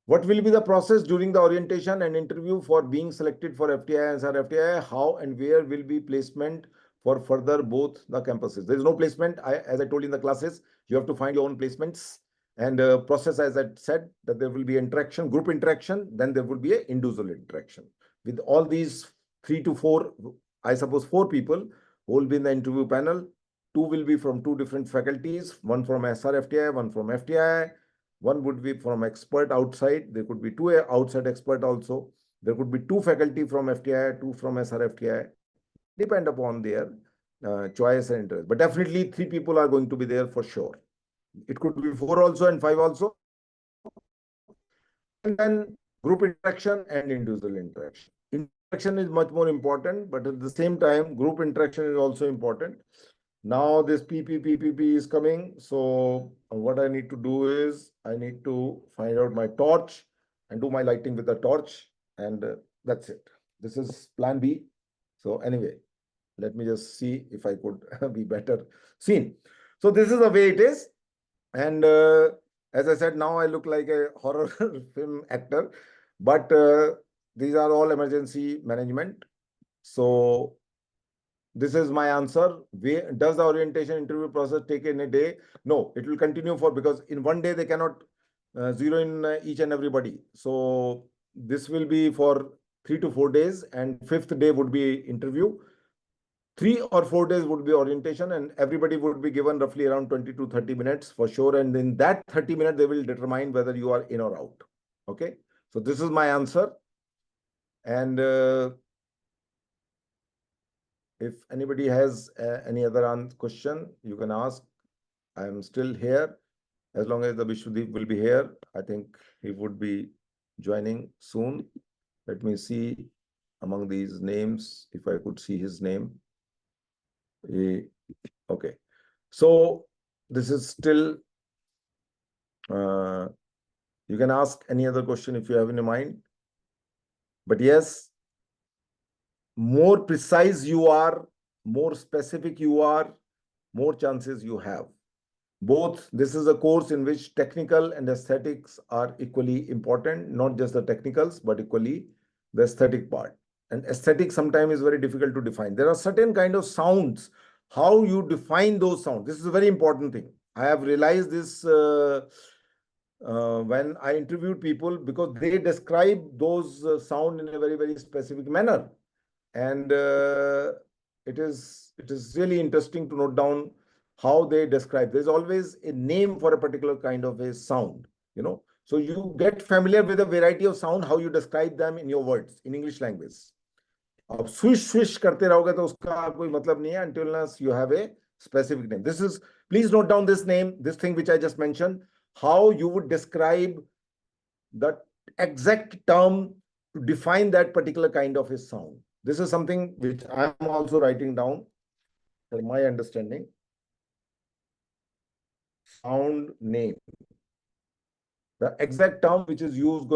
what will be the process during the orientation and interview for being selected for FTI and SRFTI? How and where will be placement for further both the campuses? There is no placement. As I told in the classes, you have to find your own placements. And process, as I said, that there will be interaction, group interaction, then there will be an individual interaction. With all these 3 to 4, I suppose 4 people who will be in the interview panel. 2 will be from 2 different faculties, one from SRFTI, one from FTI. One would be from expert outside. There could be two outside expert also. There could be two faculty from FTI, two from SRFTI. Depend upon their choice and interest. But definitely 3 people are going to be there for sure. It could be 4 also and 5 also. And then group interaction and individual interaction. Interaction is much more important, but at the same time, group interaction is also important. Now this PPP is coming. So what I need to do is I need to find out my torch and do my lighting with the torch. And that's it. This is plan B. So anyway, let me just see if I could be better seen. So this is the way it is. And as I said, now I look like a horror film actor, but these are all emergency management. So this is my answer. Does the orientation interview process take in a day? No, it will continue because in one day they cannot zero in each and everybody. So this will be for 3 to 4 days, and 5th day would be interview. 3 or 4 days would be orientation, and everybody would be given roughly around 20 to 30 minutes for sure. And in that 30 minutes, they will determine whether you are in or out. Okay. So this is my answer. And if anybody has any other question, you can ask. I am still here. As long as the Bishwadeep will be here, I think he would be joining soon. Let me see among these names, if I could see his name. Okay. So this is still, you can ask any other question if you have in your mind. But yes, more precise you are, more specific you are, more chances you have. Both, this is a course in which technical and aesthetics are equally important, not just the technicals, but equally the aesthetic part. And aesthetic sometimes is very difficult to define. There are certain kind of sounds, how you define those sounds. This is a very important thing. I have realized this when I interviewed people, because they describe those sound in a very, very specific manner. And it is really interesting to note down how they describe. There's always a name for a particular kind of a sound, you know. So you get familiar with a variety of sound, how you describe them in your words, in English language. अब swish करते रहोगे तो उसका कोई मतलब नहीं है until unless you have a specific name. This is, please note down this name, this thing which I just mentioned, how you would describe the exact term to define that particular kind of a sound. This is something which I am also writing down for my understanding. Sound name. The exact term which is used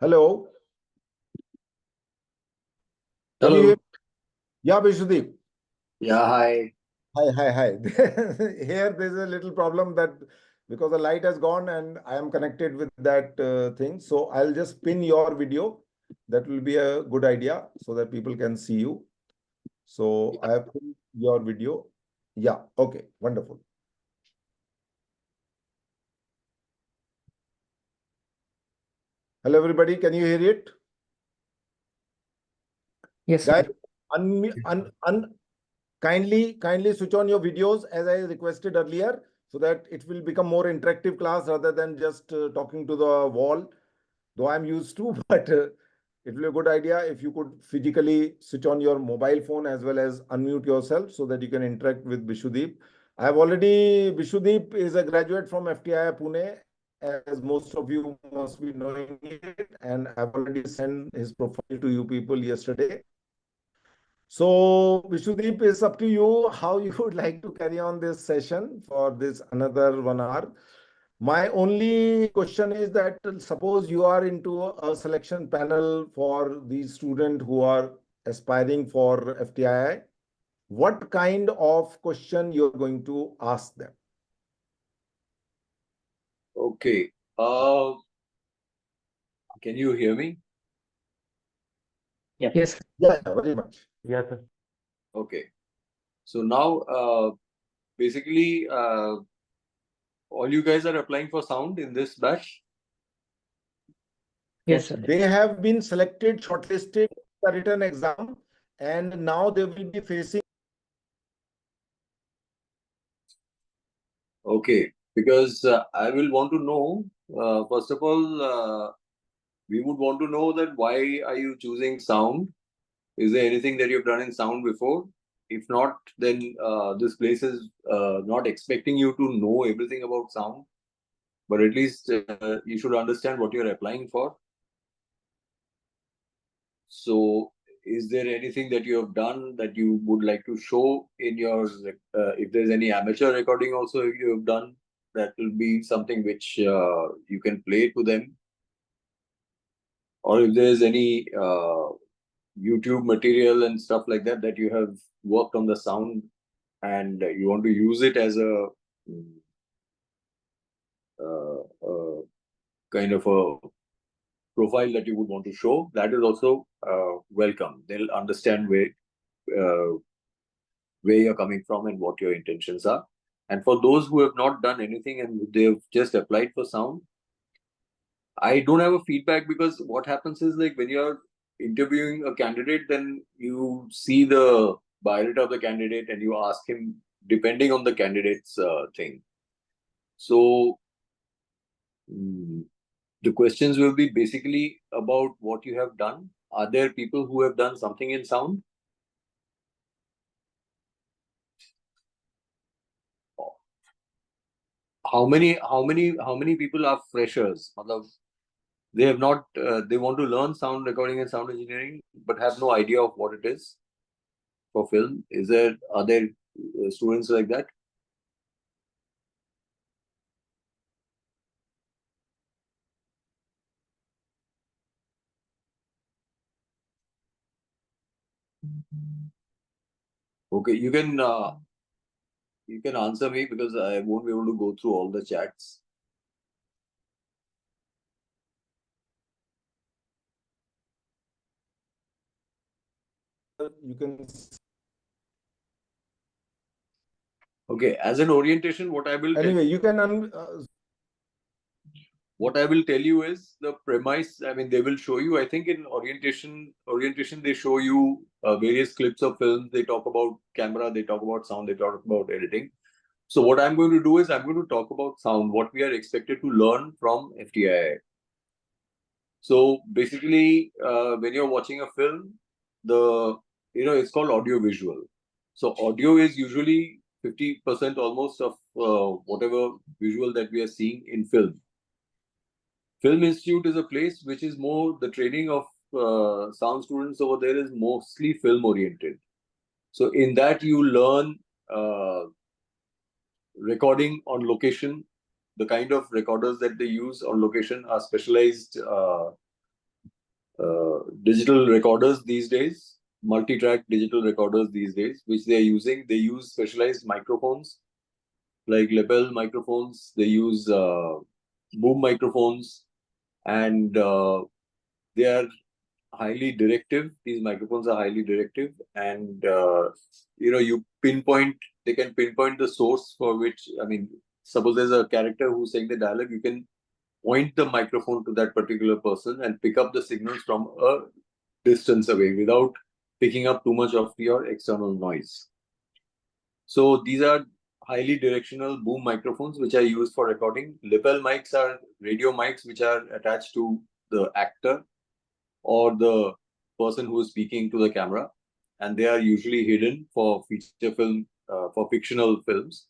Hello. Can you Hello. hear? Yeah, Bishwadeep. Yeah, hi. Hi. Here there's a little problem that because the light has gone and I am connected with that thing. So I'll just pin your video. That will be a good idea so that people can see you. So I have pinned your video. Yeah, okay, wonderful. Hello, everybody. Can you hear it? Yes, Guys, kindly switch on your videos as I requested earlier so that it will become more interactive class rather than just talking to the wall, though I'm used to, but it will be a good idea if you could physically switch on your mobile phone as well as unmute yourself so that you can interact with Bishwadeep. Bishwadeep is a graduate from FTI Pune, as most of you must be knowing it, and I've already sent his profile to you people yesterday. So, Vishnudeep, it's up to you how you would like to carry on this session for this another 1 hour. My only question is that suppose you are into a selection panel for these students who are aspiring for FTII, what kind of question you're going to ask them? Okay. Can you hear me? yes, Yeah, very much. Yes, sir. Okay. So now, basically, all you guys are applying for sound in this batch. yes, sir. They have been selected, shortlisted, the written exam, and now they will be facing. Okay. Because I will want to know, first of all, we would want to know that why are you choosing sound? Is there anything that you've done in sound before? If not, then this place is not expecting you to know everything about sound, but at least you should understand what you're applying for. So, is there anything that you have done that you would like to show in your, if there's any amateur recording also you have done, that will be something which you can play to them. Or if there's any YouTube material and stuff like that that you have worked on the sound and you want to use it as a kind of a profile that you would want to show, that is also welcome. They'll understand where you're coming from and what your intentions are. And for those who have not done anything and they've just applied for sound, I don't have a feedback, because what happens is, like, when you're interviewing a candidate, then you see the biodata of the candidate and you ask him depending on the candidate's thing. So the questions will be basically about what you have done. Are there people who have done something in sound? How many people are freshers? They have not they want to learn sound recording and sound engineering but have no idea of what it is for film. Are there students like that? Okay, you can answer me, because I won't be able to go through all the chats. You can. Okay, as an orientation, what I will Anyway, you can. what I will tell you is the premise. I mean, they will show you. I think in orientation, they show you various clips of films. They talk about camera. They talk about sound. They talk about editing. So what I'm going to do is I'm going to talk about sound. What we are expected to learn from FTII. So basically, when you're watching a film, it's called audio visual. So audio is usually 50% almost of whatever visual that we are seeing in film. Film Institute is a place which is more, the training of sound students over there is mostly film oriented. So in that you learn recording on location. The kind of recorders that they use on location are specialized digital recorders these days, multi-track digital recorders these days, which they are using. They use specialized microphones like lapel microphones. They use boom microphones, and they are highly directive. These microphones are highly directive, and you pinpoint. They can pinpoint the source for which. I mean, suppose there's a character who's saying the dialogue, you can point the microphone to that particular person and pick up the signals from a distance away without picking up too much of your external noise. So these are highly directional boom microphones which are used for recording. Lapel mics are radio mics which are attached to the actor or the person who is speaking to the camera, and they are usually hidden for feature film, for fictional films.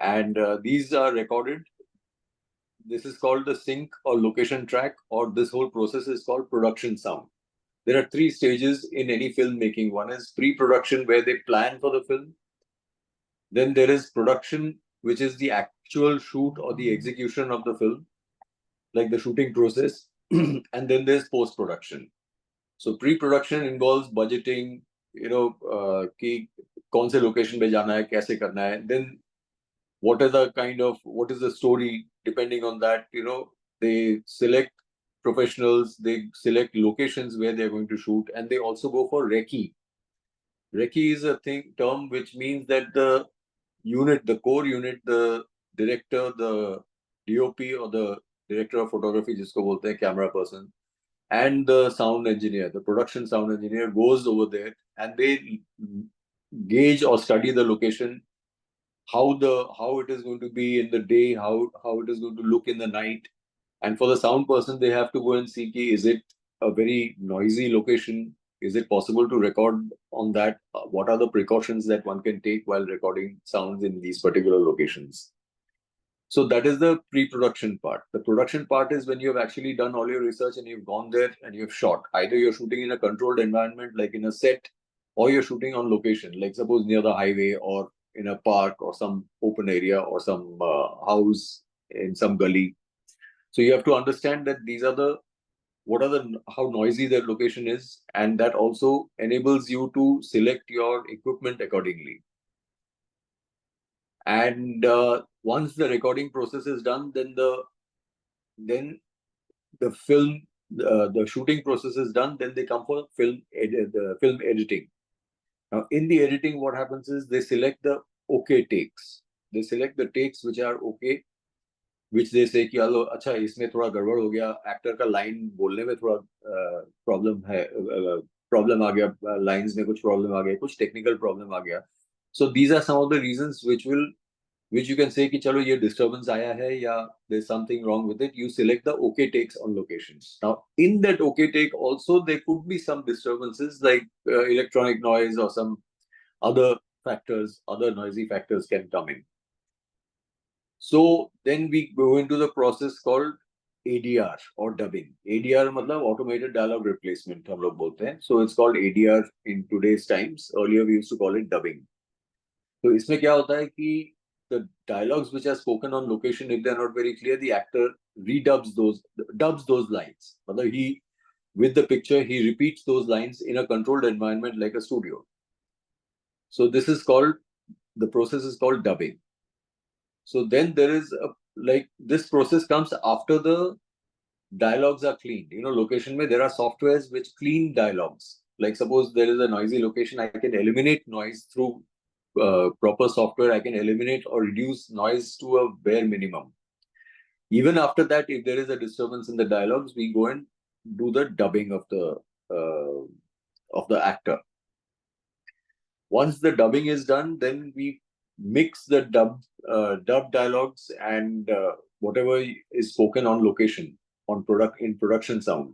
And these are recorded. This is called the sync or location track, or this whole process is called production sound. There are 3 stages in any filmmaking. One is pre-production, where they plan for the film. Then there is production, which is the actual shoot or the execution of the film, like the shooting process. And then there's post-production. So pre-production involves budgeting, कि कौन से location पे जाना है, कैसे करना है. Then what is the story? Depending on that, they select professionals, they select locations where they're going to shoot, and they also go for recce. Recce is a term which means that the unit, the core unit, the director, the DOP or the director of photography, जिसको बोलते हैं camera person, and the sound engineer, the production sound engineer, goes over there and they gauge or study the location, how it is going to be in the day, how it is going to look in the night. And for the sound person, they have to go and see, is it a very noisy location? Is it possible to record on that? What are the precautions that one can take while recording sounds in these particular locations? So that is the pre-production part. The production part is when you have actually done all your research and you've gone there and you've shot. Either you're shooting in a controlled environment, like in a set, or you're shooting on location, like suppose near the highway or in a park or some open area or some house in some gully. So you have to understand that how noisy that location is, and that also enables you to select your equipment accordingly. And once the recording process is done, then the shooting process is done. Then they come for film editing. Now, in the editing, what happens is they select the okay takes. They select the takes which are okay, which they say कि यालो अच्छा इसमें थोड़ा गड़बड़ हो गया, actor का line बोलने में थोड़ा प्रॉब्लम आ गया, लाइंस में कुछ प्रॉब्लम आ गया, कुछ टेक्निकल प्रॉब्लम आ गया. So these are some of the reasons which you can say कि चलो ये disturbance आया है या there's something wrong with it. You select the okay takes on locations. Now in that okay take also there could be some disturbances like electronic noise or some other factors, other noisy factors can come in. So then we go into the process called ADR or dubbing. ADR मतलब automated dialogue replacement हम लोग बोलते हैं. So it's called ADR in today's times. Earlier we used to call it dubbing. तो इसमें क्या होता है कि the dialogues which are spoken on location, if they're not very clear, the actor dubs those lines. मतलब with the picture, he repeats those lines in a controlled environment like a studio. So the process is called dubbing. So then there is this process comes after the dialogues are cleaned. Location mein there are softwares which clean dialogues. Like suppose there is a noisy location, I can eliminate noise through proper software. I can eliminate or reduce noise to a bare minimum. Even after that, if there is a disturbance in the dialogues, we go and do the dubbing of the actor. Once the dubbing is done, then we mix the dub dialogues and whatever is spoken on location in production sound.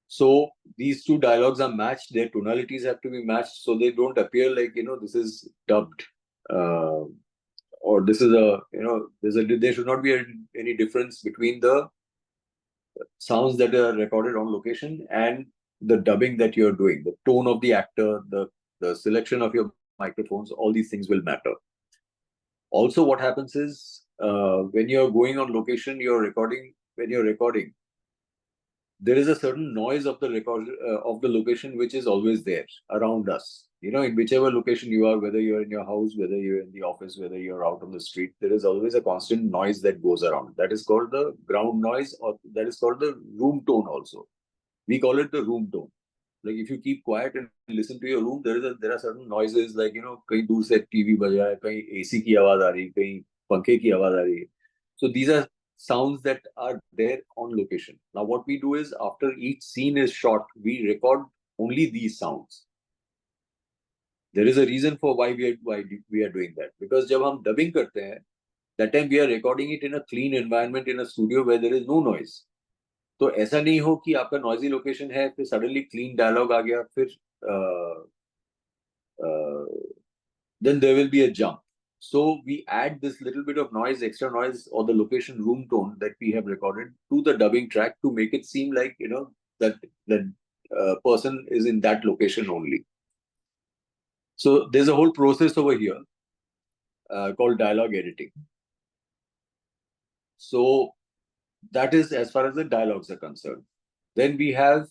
So these two dialogues are matched, their tonalities have to be matched, so they don't appear like this is dubbed or this is there should not be any difference between the sounds that are recorded on location and the dubbing that you're doing. The tone of the actor, the selection of your microphones, all these things will matter. Also, what happens is when you're going on location, when you're recording, there is a certain noise of the record of the location which is always there around us. You know, in whichever location you are, whether you're in your house, whether you're in the office, whether you're out on the street, there is always a constant noise that goes around. That is called the ground noise, or that is called the room tone also. We call it the room tone. Like if you keep quiet and listen to your room, there are certain noises like, you know, कहीं दूर से TV बज रहा है, कहीं AC की आवाज आ रही है, कहीं पंखे की आवाज आ रही है. So these are sounds that are there on location. Now what we do is after each scene is shot, we record only these sounds. There is a reason for why we are doing that. Because जब हम dubbing करते हैं, that time we are recording it in a clean environment in a studio where there is no noise. तो ऐसा नहीं हो कि आपका noisy location है, फिर suddenly clean dialogue आ गया, फिर then there will be a jump. So we add this little bit of noise, extra noise, or the location room tone that we have recorded to the dubbing track to make it seem like, you know, that the person is in that location only. So there's a whole process over here called dialogue editing. So that is as far as the dialogues are concerned. Then we have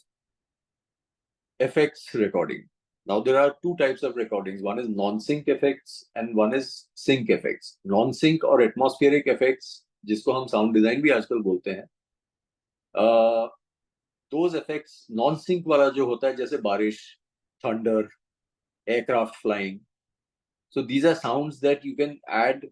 effects recording. Now there are two types of recordings. One is non-sync effects and one is sync effects. Non-sync or atmospheric effects, जिसको हम sound design भी आजकल बोलते हैं. Those effects, non-sync वाला जो होता है, जैसे बारिश, thunder, aircraft flying. So these are sounds that you can add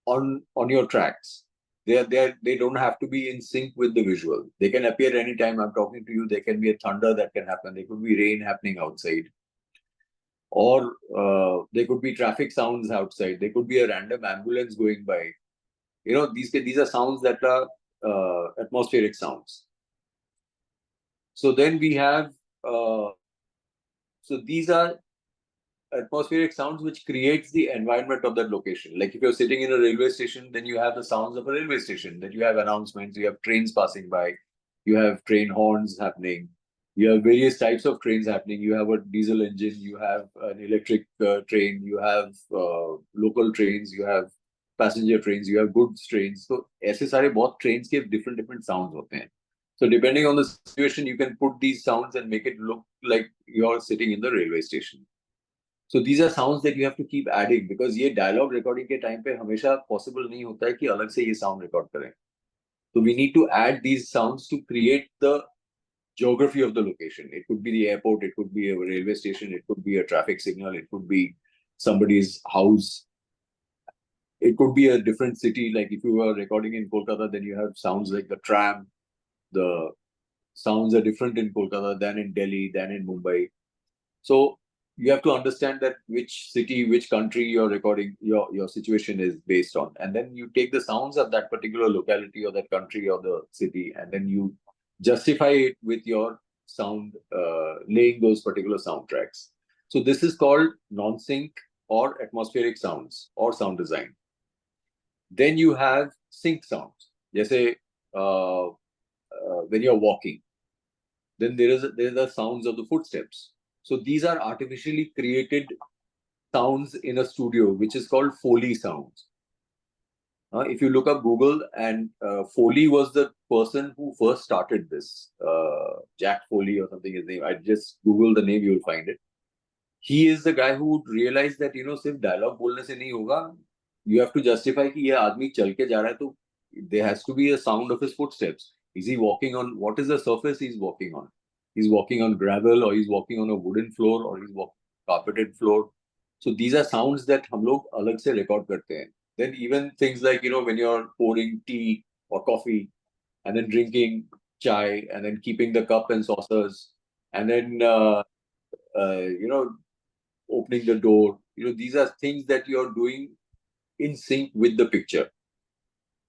on your tracks. They don't have to be in sync with the visual. They can appear anytime I'm talking to you. There can be a thunder that can happen. There could be rain happening outside. Or there could be traffic sounds outside. There could be a random ambulance going by. You know, these are sounds that are atmospheric sounds. So then we have, so these are atmospheric sounds which creates the environment of that location. Like if you're sitting in a railway station, then you have the sounds of a railway station. Then you have announcements, you have trains passing by, you have train horns happening, you have various types of trains happening. You have a diesel engine, you have an electric train, you have local trains, you have passenger trains, you have goods trains. So ऐसे सारे बहुत trains के different sounds होते हैं. So depending on the situation, you can put these sounds and make it look like you're sitting in the railway station. So these are sounds that you have to keep adding because ये dialogue recording के time पे हमेशा possible नहीं होता है कि अलग से ये sound record करें. So we need to add these sounds to create the geography of the location. It could be the airport, it could be a railway station, it could be a traffic signal, it could be somebody's house. It could be a different city. Like if you were recording in Kolkata, then you have sounds like the tram. The sounds are different in Kolkata than in Delhi, than in Mumbai. So you have to understand that which city, which country you're recording, your situation is based on. And then you take the sounds of that particular locality or that country or the city, and then you justify it with your sound, laying those particular soundtracks. So this is called non-sync or atmospheric sounds or sound design. Then you have sync sounds. Jैसे when you're walking, then there are the sounds of the footsteps. So these are artificially created sounds in a studio, which is called Foley sounds. If you look up Google, and Foley was the person who first started this, Jack Foley or something his name. I just Google the name, you'll find it. He is the guy who realized that, you know, सिर्फ dialogue बोलने से नहीं होगा. You have to justify कि ये आदमी चल के जा रहा है, तो there has to be a sound of his footsteps. Is he walking on, what is the surface he's walking on? He's walking on gravel, or he's walking on a wooden floor, or he's walking carpeted floor. So these are sounds that हम लोग अलग से record करते हैं. Then even things like, you know, when you're pouring tea or coffee, and then drinking chai, and then keeping the cup and saucers, and then you know, opening the door. You know, these are things that you're doing in sync with the picture.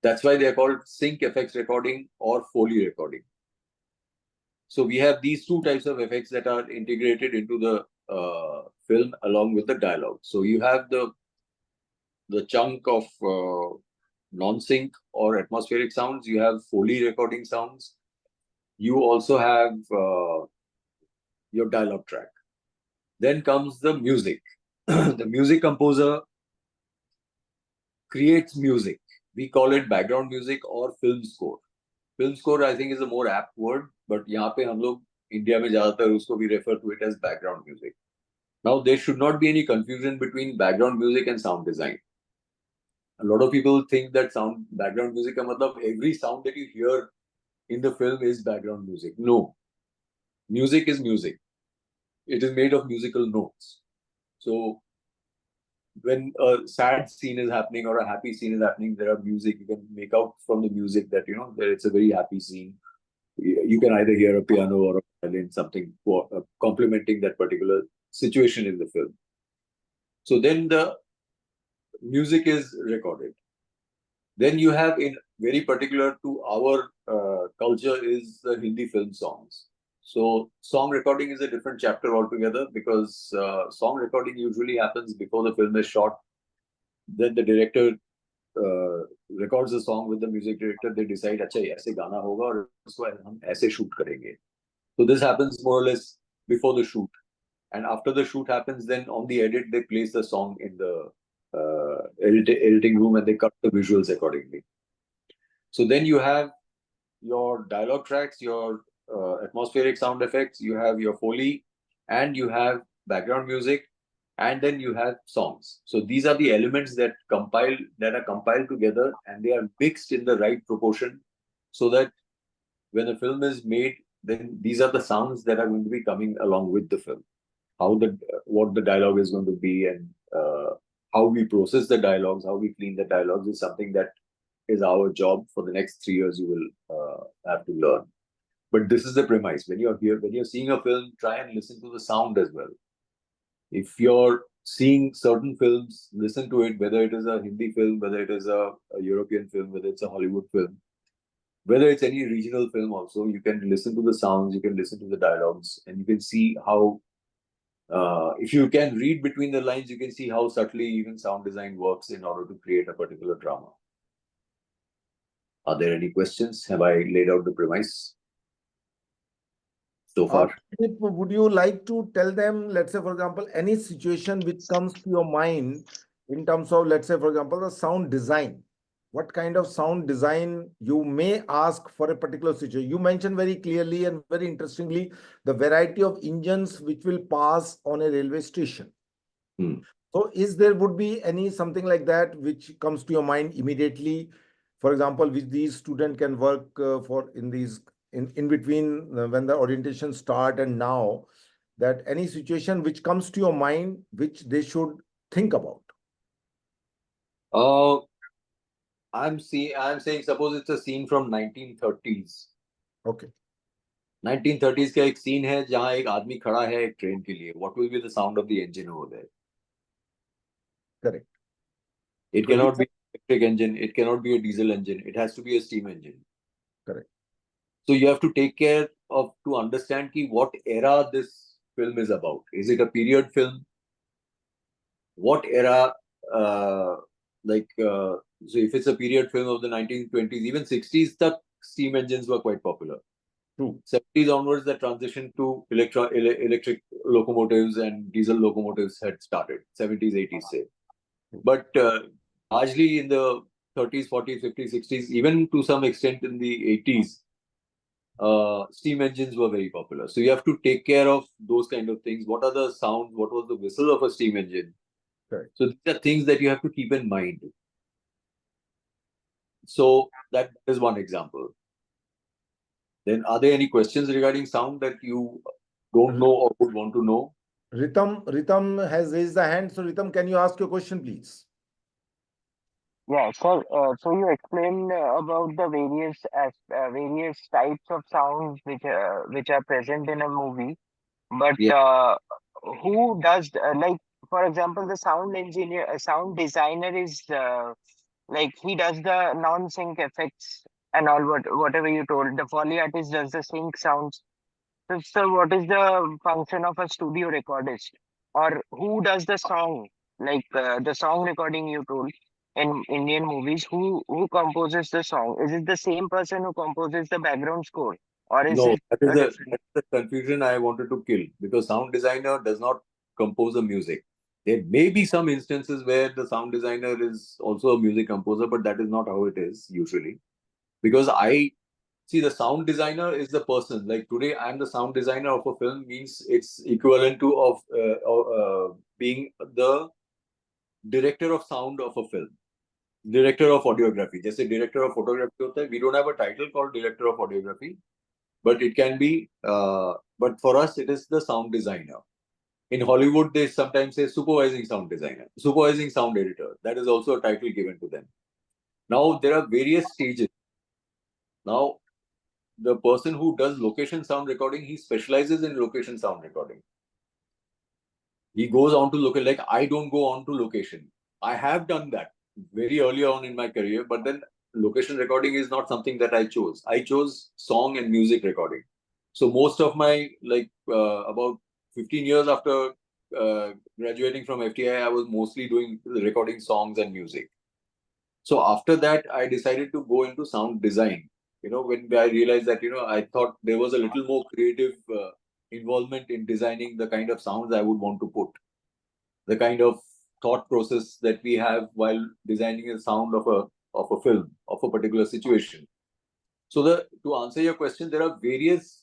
That's why they're called sync effects recording or Foley recording. So we have these two types of effects that are integrated into the film along with the dialogue. So you have the chunk of non-sync or atmospheric sounds. You have Foley recording sounds. You also have your dialogue track. Then comes the music. The music composer creates music. We call it background music or film score. film score I think is a more apt word, but यहाँ पे हम लोग India में ज्यादातर उसको we refer to it as background music. Now there should not be any confusion between background music and sound design. A lot of people think that background music का मतलब every sound that you hear in the film is background music. No, music is music. It is made of musical notes. So when a sad scene is happening or a happy scene is happening, there are music. You can make out from the music that that it's a very happy scene. You can either hear a piano or a violin, something complementing that particular situation in the film. So then the music is recorded. Then you have, in very particular to our culture, is the Hindi film songs. So song recording is a different chapter altogether, because song recording usually happens before the film is shot. Then the director records the song with the music director. They decide, अच्छा ऐसे गाना होगा और उसको हम ऐसे shoot करेंगे. So this happens more or less before the shoot, and after the shoot happens, then on the edit they place the song in the editing room and they cut the visuals accordingly. So then you have your dialogue tracks, your atmospheric sound effects, you have your Foley, and you have background music, and then you have songs. So these are the elements that are compiled together, and they are mixed in the right proportion, so that when a film is made, then these are the sounds that are going to be coming along with the film. What the dialogue is going to be, and how we process the dialogues, how we clean the dialogues is something that is our job for the next 3 years. You will have to learn. But this is the premise. When you're seeing a film, try and listen to the sound as well. If you're seeing certain films, listen to it, whether it is a Hindi film, whether it is a European film, whether it's a Hollywood film, whether it's any regional film also, you can listen to the sounds, you can listen to the dialogues, and you can see how, if you can read between the lines, you can see how subtly even sound design works in order to create a particular drama. Are there any questions? Have I laid out the premise so far? Would you like to tell them, let's say, for example, any situation which comes to your mind in terms of, let's say, for example, the sound design? What kind of sound design you may ask for a particular situation? You mentioned very clearly and very interestingly the variety of engines which will pass on a railway station. So would be any something like that which comes to your mind immediately? For example, which these students can work in between when the orientation start and now, that any situation which comes to your mind which they should think about? I'm saying suppose it's a scene from 1930s. Okay. 1930s का एक scene है जहाँ एक आदमी खड़ा है एक train के लिए. What will be the sound of the engine over there? Correct. It cannot be an electric engine. It cannot be a diesel engine. It has to be a steam engine. Correct. So you have to take care of to understand what era this film is about. Is it a period film? What era? So if it's a period film of the 1920s, even 60s, the steam engines were quite popular. True. 70s onwards, the transition to electric locomotives and diesel locomotives had started. 70s, 80s, say. But largely in the 30s, 40s, 50s, 60s, even to some extent in the 80s, steam engines were very popular. So you have to take care of those kind of things. What are the sounds? What was the whistle of a steam engine? Correct. So these are things that you have to keep in mind. So that is one example. Then are there any questions regarding sound that you don't know or would want to know? Ritam has raised the hand. So Ritam, can you ask your question, please? Yeah, sir. So you explained about the various types of sounds which are present in a movie, but Yeah. who does like, for example, the sound designer is like he does the non-sync effects and all whatever you told. The Foley artist does the sync sounds. So what is the function of a studio recordist, or who does the song, like the song recording you told in Indian movies? Who composes the song? Is it the same person who composes the background score, or is No, it that is a different? that's the confusion I wanted to kill, because sound designer does not compose the music. There may be some instances where the sound designer is also a music composer, but that is not how it is usually. Because See, the sound designer is the person. Like today, I'm the sound designer of a film, means it's equivalent to being the director of sound of a film, director of audiography. जैसे director of photography होता है, we don't have a title called director of audiography, but it can be. But for us, it is the sound designer. In Hollywood, they sometimes say supervising sound designer, supervising sound editor. That is also a title given to them. Now there are various stages. Now the person who does location sound recording, he specializes in location sound recording. He goes on to location. Like I don't go on to location. I have done that very early on in my career, but then location recording is not something that I chose. I chose song and music recording. So most of my about 15 years after graduating from FTI, I was mostly doing recording songs and music. So after that, I decided to go into sound design. When I realized that, I thought there was a little more creative involvement in designing the kind of sounds I would want to put, the kind of thought process that we have while designing a sound of a film, of a particular situation. So to answer your question, there are various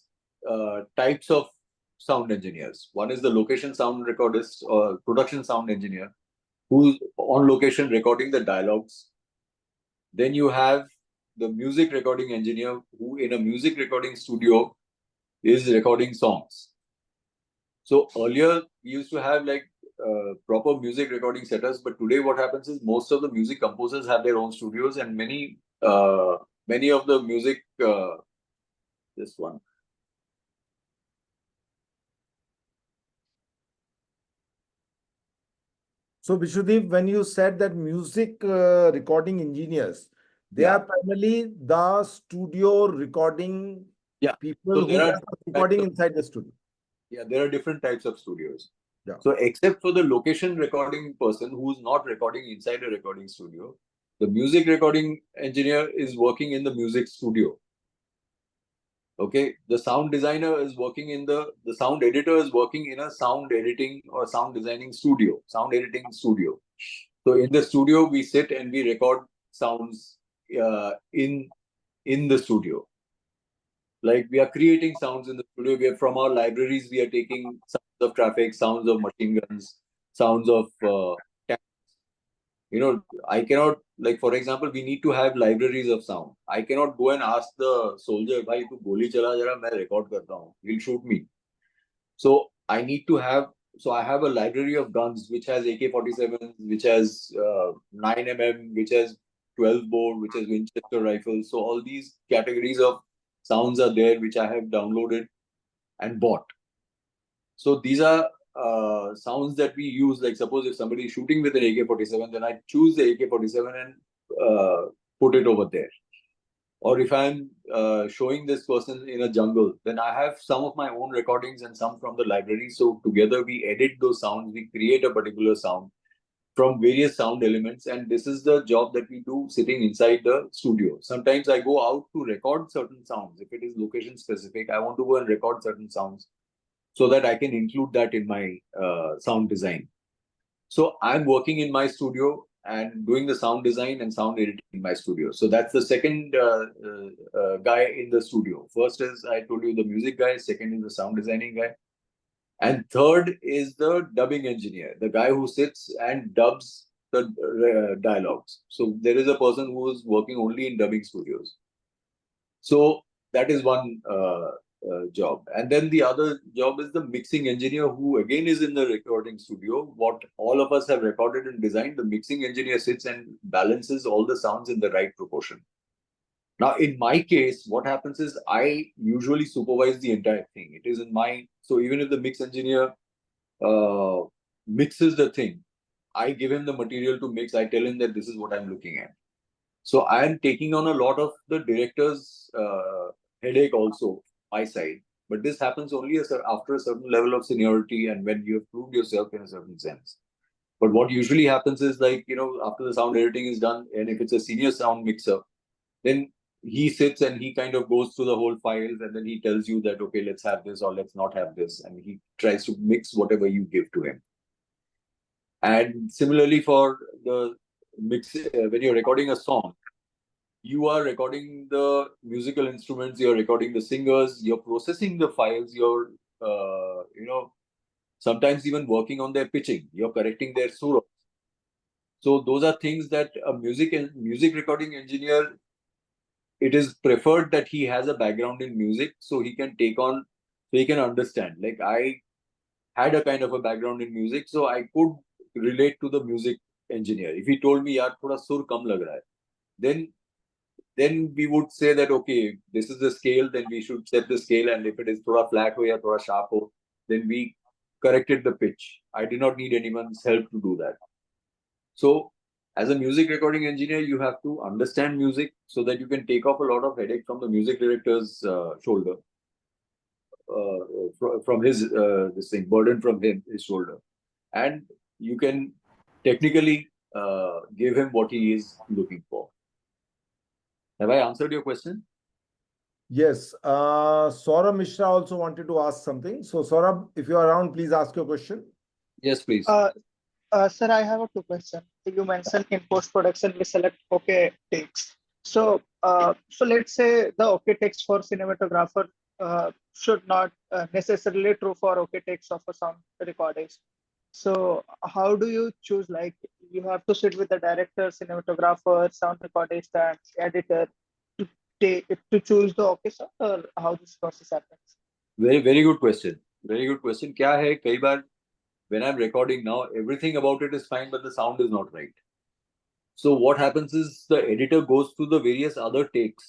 types of sound engineers. One is the location sound recordist or production sound engineer, who's on location recording the dialogues. Then you have the music recording engineer, who in a music recording studio is recording songs. So earlier we used to have proper music recording setups, but today what happens is most of the music composers have their own studios, and many of the music this one. So Bishwadeep, when you said that music recording engineers, they Yeah. are primarily the studio recording people So who there are does the recording inside the studio. Yeah, there are different types of studios. Yeah. So except for the location recording person who's not recording inside a recording studio, the music recording engineer is working in the music studio. Okay, the sound designer is working in the sound editor is working in a sound editing or sound designing studio, sound editing studio. So in the studio, we sit and we record sounds in the studio. Like we are creating sounds in the studio. We are from our libraries. We are taking sounds of traffic, sounds of machine guns, sounds of tanks. I cannot, like for example, we need to have libraries of sound. I cannot go and ask the soldier, "Bhai, tu goli chala jara, main record karta hu." He'll shoot me. So I need to have. So I have a library of guns which has AK-47, which has 9mm, which has 12 bore, which has Winchester rifles. So all these categories of sounds are there, which I have downloaded and bought. So these are sounds that we use. Like suppose if somebody is shooting with an AK-47, then I choose the AK-47 and put it over there. Or if I'm showing this person in a jungle, then I have some of my own recordings and some from the library. So together we edit those sounds, we create a particular sound from various sound elements. And this is the job that we do sitting inside the studio. Sometimes I go out to record certain sounds. If it is location specific, I want to go and record certain sounds so that I can include that in my sound design. So I'm working in my studio and doing the sound design and sound editing in my studio. So that's the second guy in the studio. First is, I told you, the music guy. Second is the sound designing guy. And third is the dubbing engineer, the guy who sits and dubs the dialogues. So there is a person who is working only in dubbing studios. So that is one job. And then the other job is the mixing engineer, who again is in the recording studio. What all of us have recorded and designed, the mixing engineer sits and balances all the sounds in the right proportion. Now, in my case, what happens is I usually supervise the entire thing. It is in my, so even if the mix engineer mixes the thing, I give him the material to mix. I tell him that this is what I'm looking at. So I am taking on a lot of the director's headache also, my side. But this happens only after a certain level of seniority and when you have proved yourself in a certain sense. But what usually happens is, like, after the sound editing is done, and if it's a senior sound mixer, then he sits and he kind of goes through the whole files, and then he tells you that, okay, let's have this or let's not have this. And he tries to mix whatever you give to him. And similarly for the mix, when you're recording a song, you are recording the musical instruments, you're recording the singers, you're processing the files, you're, sometimes even working on their pitching, you're correcting their sur. So those are things that a music recording engineer, it is preferred that he has a background in music so he can understand. Like I had a kind of a background in music, so I could relate to the music engineer. If he told me, yaar, thoda sur kam lag raha hai, then we would say that, okay, this is the scale, then we should set the scale, and if it is thoda flat ho ya thoda sharp ho, then we corrected the pitch. I did not need anyone's help to do that. So as a music recording engineer, you have to understand music so that you can take off a lot of headache from the music director's shoulder, from his burden from his shoulder, and you can technically give him what he is looking for. Have I answered your question? Yes. Saurabh Mishra also wanted to ask something. So Saurabh, if you are around, please ask your question. Yes, please. Sir, I have two questions. You mentioned in post-production we select OK takes. So, let's say the OK takes for cinematographer should not necessarily true for OK takes of a sound recordings. So, how do you choose? Like, you have to sit with the director, cinematographer, sound recordist, and editor to choose the OK sound, or how this process happens? Very good question. Very good question. क्या है, कई बार when I'm recording now, everything about it is fine, but the sound is not right. So what happens is the editor goes through the various other takes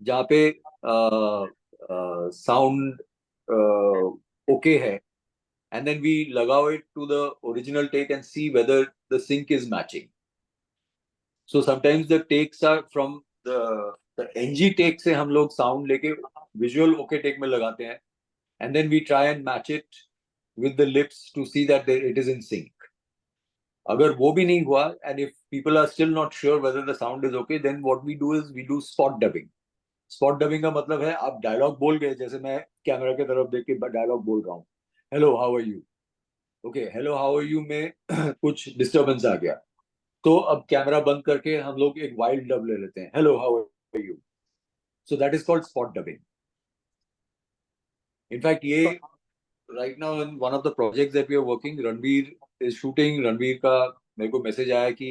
जहाँ पे sound okay है, and then we लगाओ it to the original take and see whether the sync is matching. So sometimes the takes are from the NG take से हम लोग sound लेके visual okay take में लगाते हैं, and then we try and match it with the lips to see that it is in sync. अगर वो भी नहीं हुआ, and if people are still not sure whether the sound is okay, then what we do is we do spot dubbing. Spot dubbing का मतलब है आप dialogue बोल गए, जैसे मैं कैमरा की तरफ देख के डायलॉग बोल रहा हूँ, hello how are you, okay hello how are you में कुछ डिस्टर्बेंस आ गया, तो अब कैमरा बंद करके हम लोग एक वाइल्ड डब ले लेते हैं, hello how are you. So that is called spot dubbing. In fact ये right now in one of the projects that we are working, Ranveer is shooting. Ranveer का मेरे को मैसेज आया कि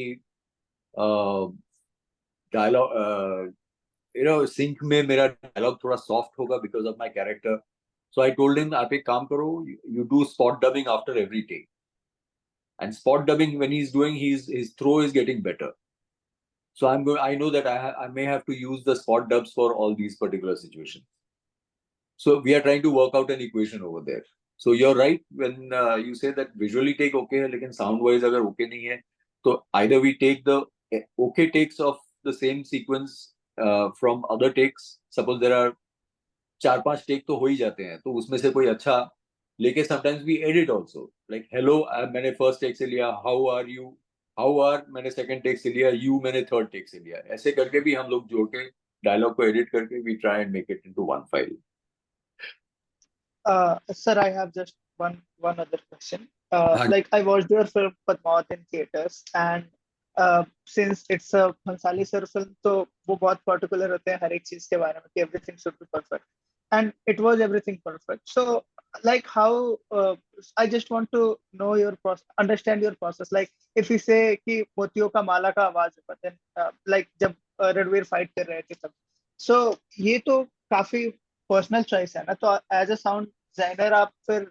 डायलॉग सिंक में मेरा डायलॉग थोड़ा सॉफ्ट होगा because of my character. So I told him, आप एक काम करो, you do spot dubbing after every take. And spot dubbing, when he's doing, his throw is getting better. So I know that I may have to use the spot dubs for all these particular situations. So we are trying to work out an equation over there. So you're right when you say that visually take okay है, लेकिन sound wise अगर okay नहीं है, तो either we take the okay takes of the same sequence from other takes. Suppose there are 4-5 take तो हो ही जाते हैं, तो उसमें से कोई अच्छा लेके sometimes we edit also. Like hello मैंने first take से लिया, how are you, how are मैंने second take से लिया, you मैंने third take से लिया, ऐसे करके भी हम लोग जोड़ के dialogue को edit करके we try and make it into one file. Sir, I have just one other question. Like I watched your film Padmavat in theaters, and since it's a Bhansali sir film, तो वो बहुत particular होते हैं हर एक चीज के बारे में कि everything should be perfect, and it was everything perfect. So like how I just want to know your process, understand your process. Like if you say कि मोतियों का माला का आवाज है, but then like जब रणवीर fight कर रहे थे तब, so ये तो काफी पर्सनल चॉइस है ना, तो एज अ साउंड डिजाइनर आप फिर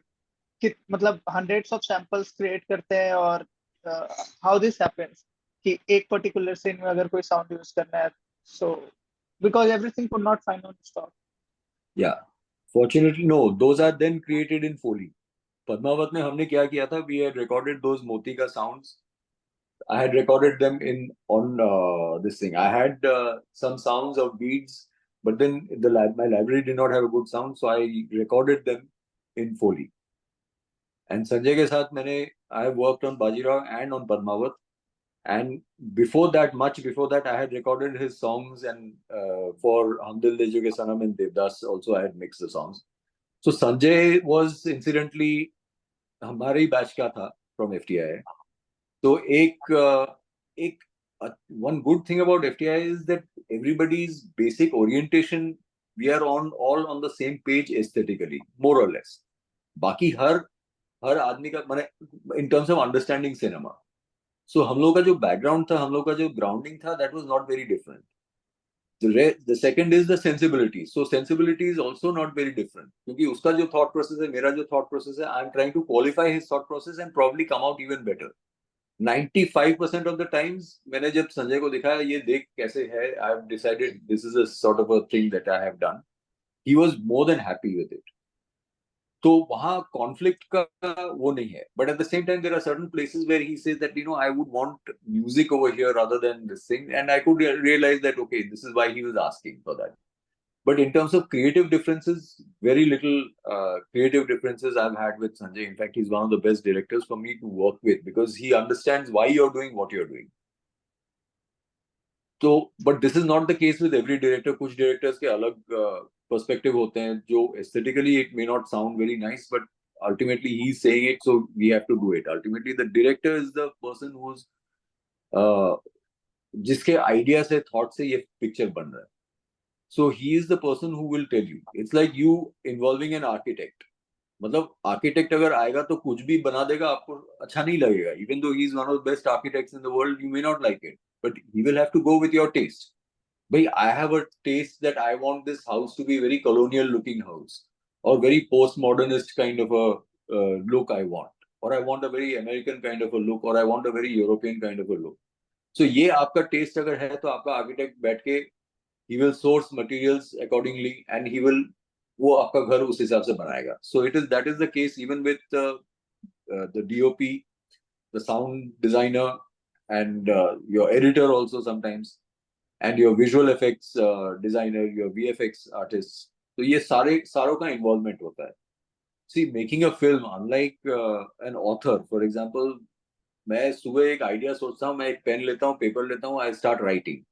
मतलब हंड्रेड्स ऑफ सैंपल्स क्रिएट करते हैं, और हाउ दिस हैपेंस कि एक पर्टिकुलर सीन में अगर कोई साउंड यूज करना है, so because everything could not find on stock. या fortunately no, those are then created in foley. Padmaavat में हमने क्या किया था, वी हैड रिकॉर्डेड दोज मोती का sounds. I had recorded them on this thing. I had some sounds of beads, but then my library did not have a good sound, so I recorded them in Foley. And Sanjay ke saath I worked on Bajirao and on Padmavat. And before that, much before that, I had recorded his songs, and for Hum Dil De Chuke Sanam and Devdas also I had mixed the songs. So Sanjay was incidentally हमारे batch का था from FTI. तो एक one good thing about FTI is that everybody's basic orientation, we are all on the same page aesthetically, more or less. बाकी हर आदमी का माने in terms of understanding cinema. So हम लोग का जो background था, हम लोग का जो grounding था, that was not very different. The second is the sensibility. So sensibility is also not very different. क्योंकि उसका जो thought process है, मेरा जो thought process है, I'm trying to qualify his thought process and probably come out even better. 95% of the times मैंने जब संजय को दिखाया ये देख कैसे है, I have decided this is a sort of a thing that I have done. He was more than happy with it. तो वहाँ conflict का वो नहीं है. But at the same time there are certain places where he says that I would want music over here rather than this thing, and I could realize that okay, this is why he was asking for that. But in terms of creative differences, very little creative differences I've had with Sanjay. In fact, he's one of the best directors for me to work with because he understands why you're doing what you're doing. So, but this is not the case with every director. कुछ directors के अलग perspective होते हैं जो aesthetically it may not sound very nice, but ultimately he's saying it, so we have to do it. Ultimately, the director is the person who's जिसके idea से thought से ये picture बन रहा है. So he is the person who will tell you. It's like you involving an architect. मतलब architect अगर आएगा तो कुछ भी बना देगा आपको अच्छा नहीं लगेगा. Even though he is one of the best architects in the world, you may not like it. But he will have to go with your taste. Bhai, I have a taste that I want this house to be very colonial looking house. Or very postmodernist kind of a look I want. Or I want a very American kind of a look. Or I want a very European kind of a look. So ये आपका taste अगर है तो आपका architect बैठ के he will source materials accordingly and he will वो आपका घर उस हिसाब से बनाएगा. So that is the case even with the DOP, the sound designer, and your editor also sometimes, and your visual effects designer, your VFX artists. तो ये सारों का involvement होता है. See, making a film, unlike an author, for example, मैं सुबह एक idea सोचता हूँ, मैं एक pen लेता हूँ, paper लेता हूँ, I start writing.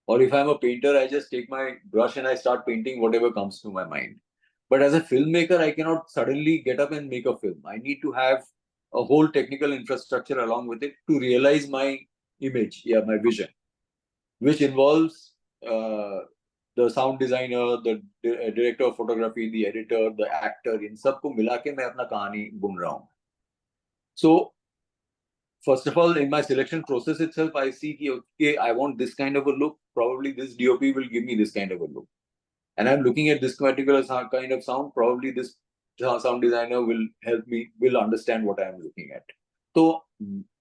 Or if I'm a painter, I just take my brush and I start painting whatever comes to my mind. But as a filmmaker, I cannot suddenly get up and make a film. I need to have a whole technical infrastructure along with it to realize my image, my vision, which involves the sound designer, the director of photography, the editor, the actor. In सबको मिला के मैं अपना कहानी बुन रहा हूँ. So first of all, in my selection process itself, I see okay, I want this kind of a look. Probably this DOP will give me this kind of a look. And I'm looking at this particular kind of sound. Probably this sound designer will help me, will understand what I'm looking at. So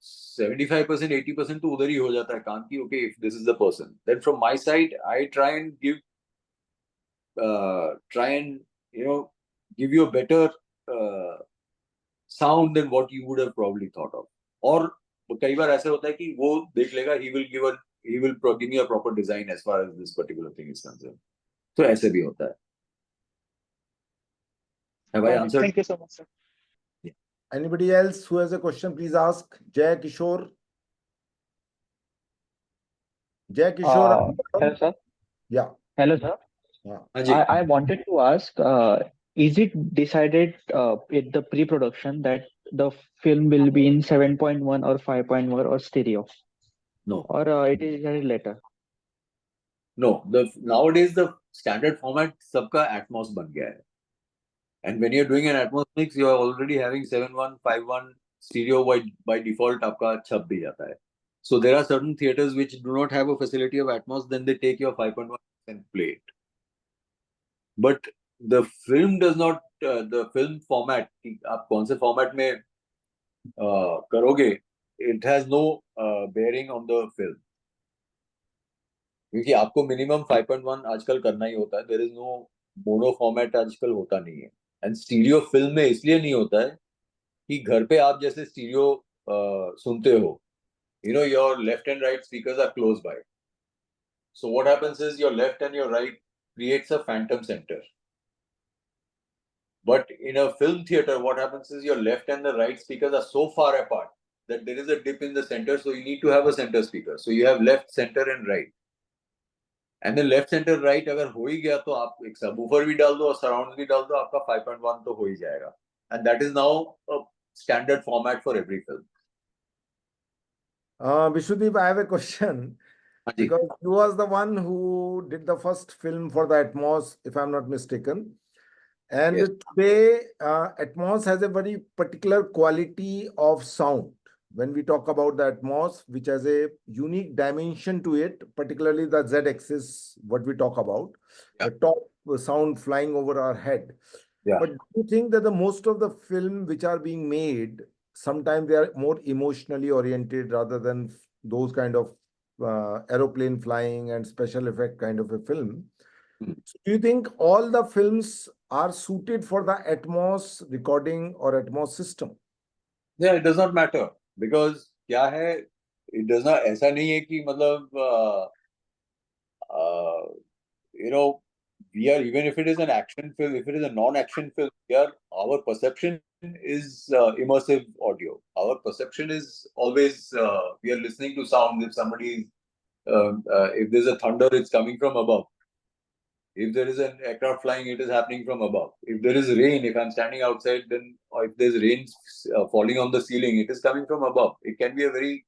75%, 80% तो उधर ही हो जाता है काम की. Okay, if this is the person, then from my side, I try and give you a better sound than what you would have probably thought of. और कई बार ऐसे होता है कि वो देख लेगा, he will give me a proper design as far as this particular thing is concerned. तो ऐसे भी होता है. Have I answered? Thank you so much, sir. Yeah. Anybody else who has a question, please ask. Jay Kishore. Jay Kishore. Hello, sir. Yeah. Hello, sir. Yeah. I wanted to ask, is it decided in the pre-production that the film will be in 7.1 or 5.1 or stereo? No. Or it is decided later? No. Nowadays the standard format सबका Atmos बन गया है. And when you're doing an Atmos mix, you're already having 7.1, 5.1 stereo by default आपका छप भी जाता है. So there are certain theaters which do not have a facility of Atmos, then they take your 5.1 and play it. But the film does not, the film format, आप कौन से format में करोगे, it has no bearing on the film. क्योंकि आपको minimum 5.1 आजकल करना ही होता है. There is no mono format आजकल होता नहीं है. And stereo film में इसलिए नहीं होता है कि घर पे आप जैसे stereo सुनते हो, your left and right speakers are close by. So what happens is your left and your right creates a phantom center. But in a film theater, what happens is your left and the right speakers are so far apart that there is a dip in the center. So you need to have a center speaker. So you have left, center, and right. And then left, center, right, अगर हो ही गया तो आप एक subwoofer भी डाल दो और surrounds भी डाल दो, आपका 5.1 तो हो ही जाएगा. And that is now a standard format for every film. Vishwadeep, I have a question हाँ जी, because you was the one who did the first film for the Atmos, if I'm not mistaken. And Yes. today, Atmos has a very particular quality of sound. When we talk about the Atmos, which has a unique dimension to it, particularly the Z-axis, what we talk about, Yeah. the top sound flying over our head. Yeah. But do you think that the most of the film which are being made, sometimes they are more emotionally oriented rather than those kind of aeroplane flying and special effect kind of a film? Hmm. So do you think all the films are suited for the Atmos recording or Atmos system? Yeah, it does not matter because क्या है, it does not, ऐसा नहीं है कि मतलब you know, we are, even if it is an action film, if it is a non-action film, our perception is immersive audio. Our perception is always we are listening to sound. If somebody, if there's a thunder, it's coming from above. If there is an aircraft flying, it is happening from above. If there is rain, if I'm standing outside, then or if there's rain falling on the ceiling, it is coming from above. It can be a very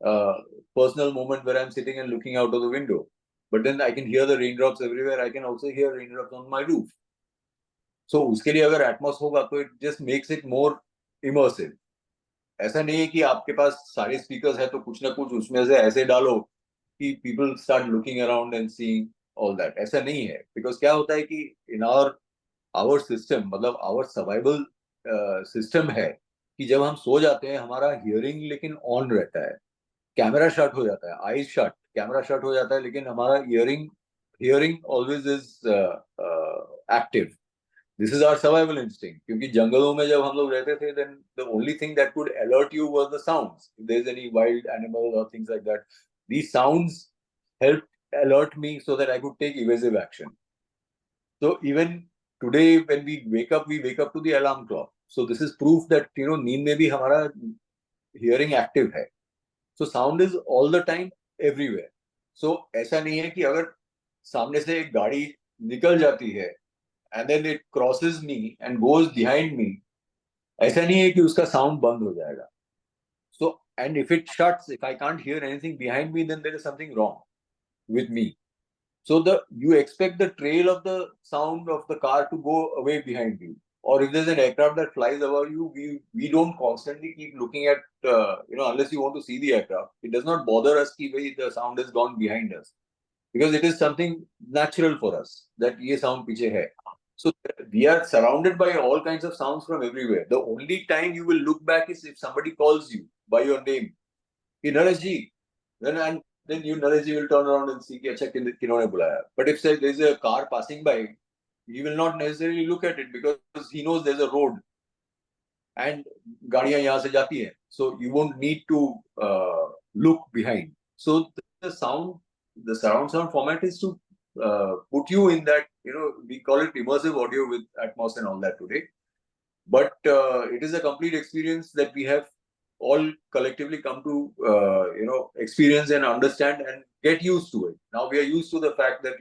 uh, personal moment where I'm sitting and looking out of the window. But then I can hear the raindrops everywhere. I can also hear raindrops on my roof. So उसके लिए अगर Atmos होगा तो it just makes it more immersive. ऐसा नहीं है कि आपके पास सारे स्पीकर्स है तो कुछ ना कुछ उसमें से ऐसे डालो कि people start looking around and seeing all that. ऐसा नहीं है. Because क्या होता है कि in our system, मतलब our survival system है कि जब हम सो जाते हैं हमारा hearing लेकिन on रहता है. कैमरा शट हो जाता है, आईज शट, कैमरा शट हो जाता है, लेकिन हमारा hearing always is active. This is our survival instinct. क्योंकि जंगलों में जब हम लोग रहते थे, then the only thing that could alert you was the sounds. If there is any wild animal or things like that, these sounds help alert me so that I could take evasive action. So even today when we wake up to the alarm clock. So this is proof that नींद में भी हमारा hearing active है. So sound is all the time everywhere. So ऐसा नहीं है कि अगर सामने से एक गाड़ी निकल जाती है and then it crosses me and goes behind me, ऐसा नहीं है कि उसका sound बंद हो जाएगा. So and if it shuts, if I can't hear anything behind me, then there is something wrong with me. So you expect the trail of the sound of the car to go away behind you. Or if there's an aircraft that flies above you, we don't constantly keep looking at, unless you want to see the aircraft. It does not bother us that the sound has gone behind us. Because it is something natural for us that ye sound piche hai. So we are surrounded by all kinds of sounds from everywhere. The only time you will look back is if somebody calls you by your name. Hey, Naresh ji. Then you, Naresh ji, will turn around and see कि अच्छा किन्होंने बुलाया. But if say there's a car passing by, he will not necessarily look at it because he knows there's a road and गाड़ियां यहाँ से जाती हैं. So you won't need to look behind. So the surround sound format is to put you in that, we call it immersive audio with Atmos and all that today. But it is a complete experience that we have all collectively come to, experience and understand and get used to it. Now we are used to the fact that,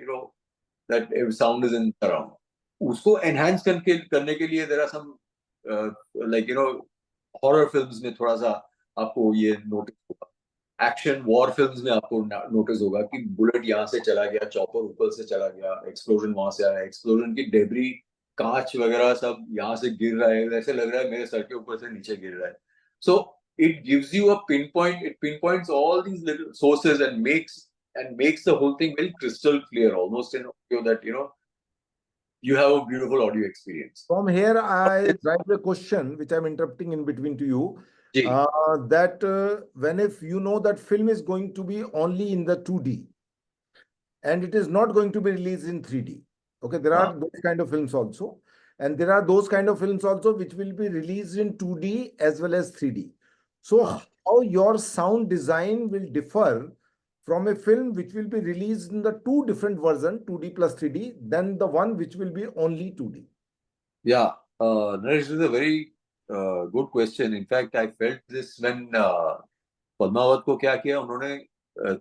that sound is in surround. उसको enhance करने के लिए there are some horror films में थोड़ा सा आपको ये notice होगा. एक्शन वॉर फिल्म्स में आपको नोटिस होगा कि बुलेट यहाँ से चला गया, चॉपर ऊपर से चला गया, एक्सप्लोजन वहां से आया, एक्सप्लोजन की डेब्री, कांच वगैरह सब यहाँ से गिर रहा है, ऐसे लग रहा है मेरे सर के ऊपर से नीचे गिर रहा है. So it gives you a pinpoint, it pinpoints all these little sources and makes the whole thing very crystal clear, almost in audio, that you have a beautiful audio experience. From here, I drive a question which I'm interrupting in between to you. जी. That when if you know that film is going to be only in the 2D and it is not going to be released in 3D. Okay, there are those kind of films also. And there are those kind of films also which will be released in 2D as well as 3D. So how your sound design will differ from a film which will be released in the two different versions, 2D plus 3D, than the one which will be only 2D? Yeah, Naresh, this is a very good question. In fact, I felt this when Padmaavat को क्या किया उन्होंने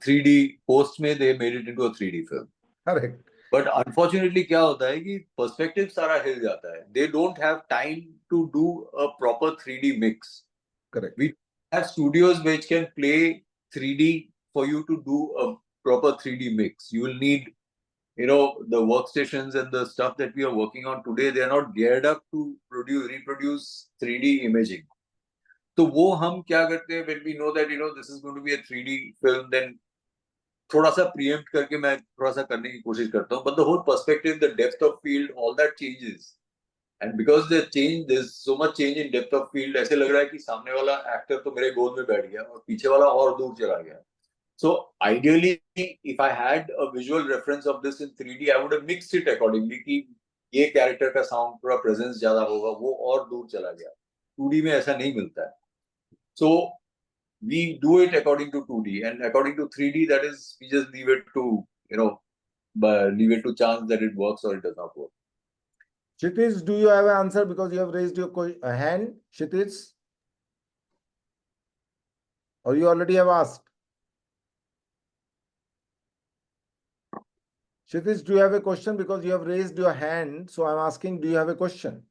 3D post में they made it into a 3D film. Correct. But unfortunately क्या होता है कि perspective सारा हिल जाता है. They don't have time to do a proper 3D mix. Correct. We have studios which can play 3D for you to do a proper 3D mix. You will need, the workstations and the stuff that we are working on today, they are not geared up to reproduce 3D imaging. तो वो हम क्या करते हैं when we know that this is going to be a 3D film, then थोड़ा सा preempt करके मैं थोड़ा सा करने की कोशिश करता हूँ, but the whole perspective, the depth of field, all that changes. And because there's so much change in depth of field, ऐसे लग रहा है कि सामने वाला actor तो मेरे गोद में बैठ गया और पीछे वाला और दूर चला गया. So ideally, if I had a visual reference of this in 3D, I would have mixed it accordingly कि ये character का sound थोड़ा presence ज़्यादा होगा, वो और दूर चला गया. 2D में ऐसा नहीं मिलता है. So we do it according to 2D, and according to 3D, that is, we just leave it to chance that it works or it does not work. Kshitij, do you have an answer because you have raised your hand, Kshitij? Or you already have asked? Kshitij, do you have a question because you have raised your hand? So I'm asking, do you have a question?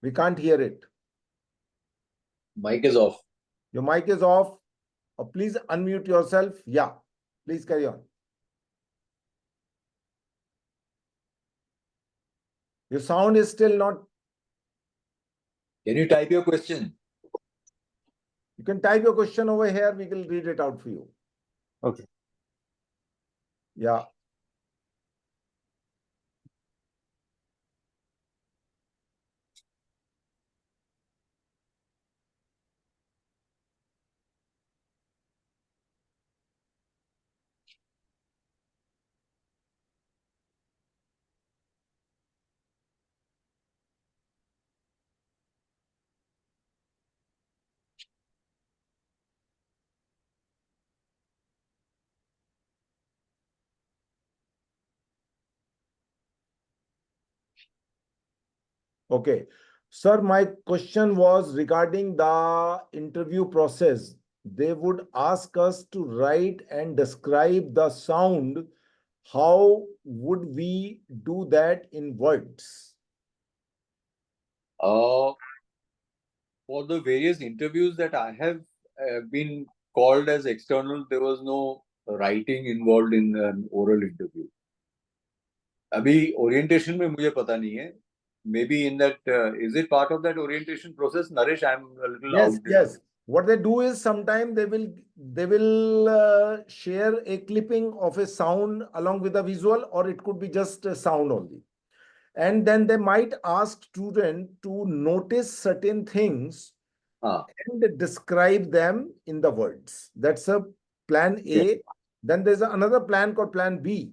We can't hear it. Mic is off. Your mic is off. Please unmute yourself. Yeah, please carry on. Your sound is still not. Can you type your question? You can type your question over here. We will read it out for you. Okay. Yeah. Okay. Sir, my question was regarding the interview process. They would ask us to write and describe the sound. How would we do that in words? For the various interviews that I have been called as external, there was no writing involved in an oral interview. अभी orientation में मुझे पता नहीं है. Maybe in that, is it part of that orientation process? Naresh, I'm a little Yes, out. yes. What they do is sometimes they will share a clipping of a sound along with a visual, or it could be just a sound only. And then they might ask student to notice certain things and describe them in the words. That's a plan A. Yeah. Then there's another plan called plan B.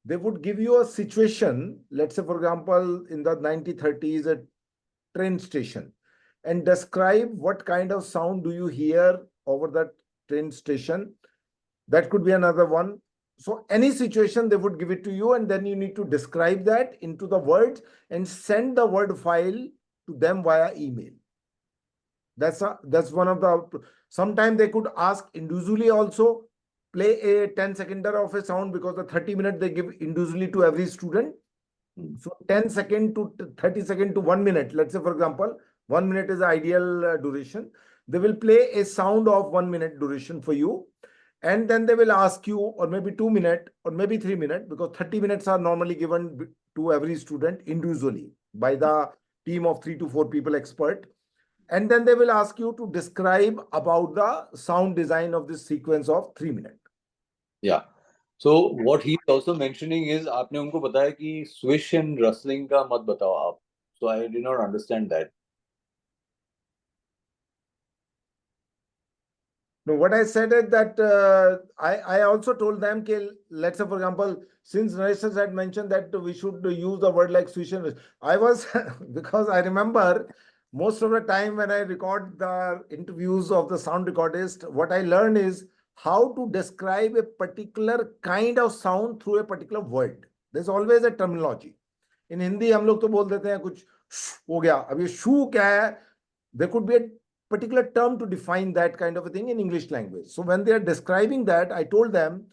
They would give you a situation, let's say, for example, in the 1930s, a train station, and describe what kind of sound do you hear over that train station. That could be another one. So any situation, they would give it to you, and then you need to describe that into the words and send the word file to them via email. That's one of the. Sometimes they could ask individually also, play a 10-seconder of a sound, because the 30 minutes they give individually to every student. So 10 second to 30 second to 1 minute. Let's say, for example, 1 minute is the ideal duration. They will play a sound of 1 minute duration for you. And then they will ask you, or maybe 2 minutes, or maybe 3 minutes, because 30 minutes are normally given to every student individually by the team of 3 to 4 people expert. And then they will ask you to describe about the sound design of this sequence of 3 minutes. Yeah. So what he's also mentioning is, आपने उनको बताया कि swish and rustling का मत बताओ आप. So I did not understand that. No, what I said is that I also told them, okay, let's say, for example, since Naresh had mentioned that we should use the word like swish and I was, because I remember most of the time when I record the interviews of the sound recordist, what I learned is how to describe a particular kind of sound through a particular word. There's always a terminology. In Hindi, हम लोग तो बोल देते हैं कुछ हो गया. अब ये शू क्या है? There could be a particular term to define that kind of a thing in English language. So when they are describing that, I told them,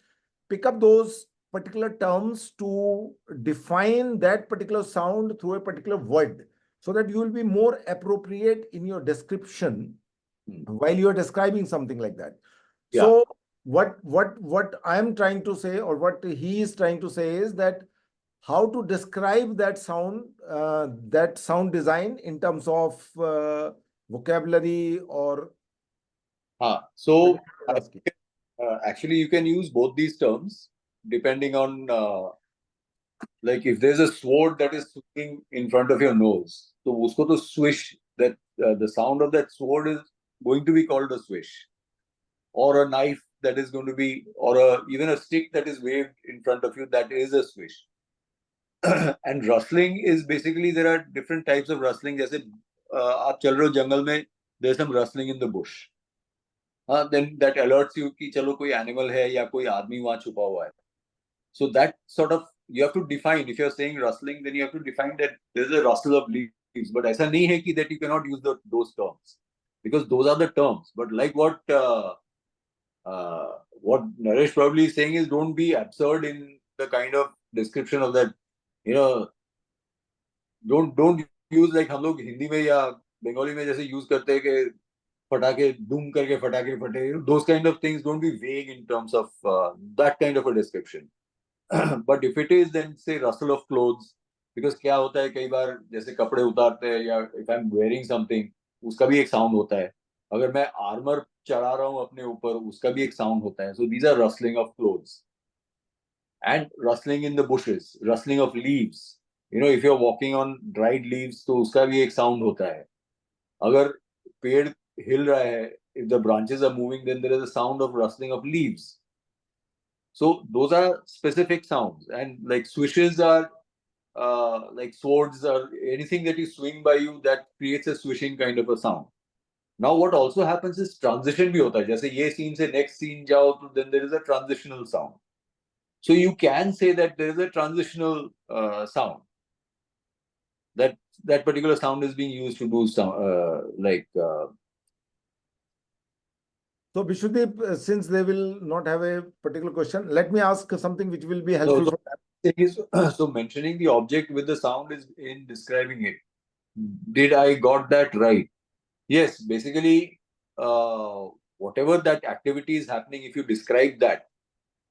pick up those particular terms to define that particular sound through a particular word, so that you will be more appropriate in your description while you are describing something like that. Yeah. So what I am trying to say, or what he is trying to say, is that how to describe that sound design in terms of vocabulary or So you're asking. actually you can use both these terms depending on like if there's a sword that is swinging in front of your nose, so usko to swish, that the sound of that sword is going to be called a swish, or a knife that is going to be, or even a stick that is waved in front of you, that is a swish. And rustling is basically, there are different types of rustling. जैसे आप चल रहे हो जंगल में, there's some rustling in the bush. Then that alerts you कि चलो कोई animal है या कोई आदमी वहाँ छुपा हुआ है. So that sort of, you have to define. If you're saying rustling, then you have to define that there's a rustle of leaves. But ऐसा नहीं है कि that you cannot use those terms, because those are the terms. But like what Naresh probably is saying is, don't be absurd in the kind of description of that. You know, don't use like हम लोग हिंदी में या बंगाली में जैसे use करते हैं कि फटाके दूम करके फटाके फटे. Those kind of things, don't be vague in terms of that kind of a description. But if it is, then say rustle of clothes, because क्या होता है कई बार जैसे कपड़े उतारते हैं, या if I'm wearing something, उसका भी एक sound होता है. अगर मैं armor चढ़ा रहा हूँ अपने ऊपर, उसका भी एक sound होता है. So these are rustling of clothes. And rustling in the bushes, rustling of leaves. You know, if you're walking on dried leaves, तो उसका भी एक sound होता है. अगर पेड़ हिल रहा है, if the branches are moving, then there is a sound of rustling of leaves. So those are specific sounds, and like swishes are like swords, or anything that you swing by you that creates a swishing kind of a sound. Now what also happens is transition भी होता है. जैसे ये scene से next scene जाओ, तो then there is a transitional sound. So you can say that there is a transitional sound. That particular sound is being used to do some So Bishwadeep, since they will not have a particular question, let me ask something which will be helpful for them. So mentioning the object with the sound is in describing it. Did I got that right? Yes, basically, whatever that activity is happening, if you describe that,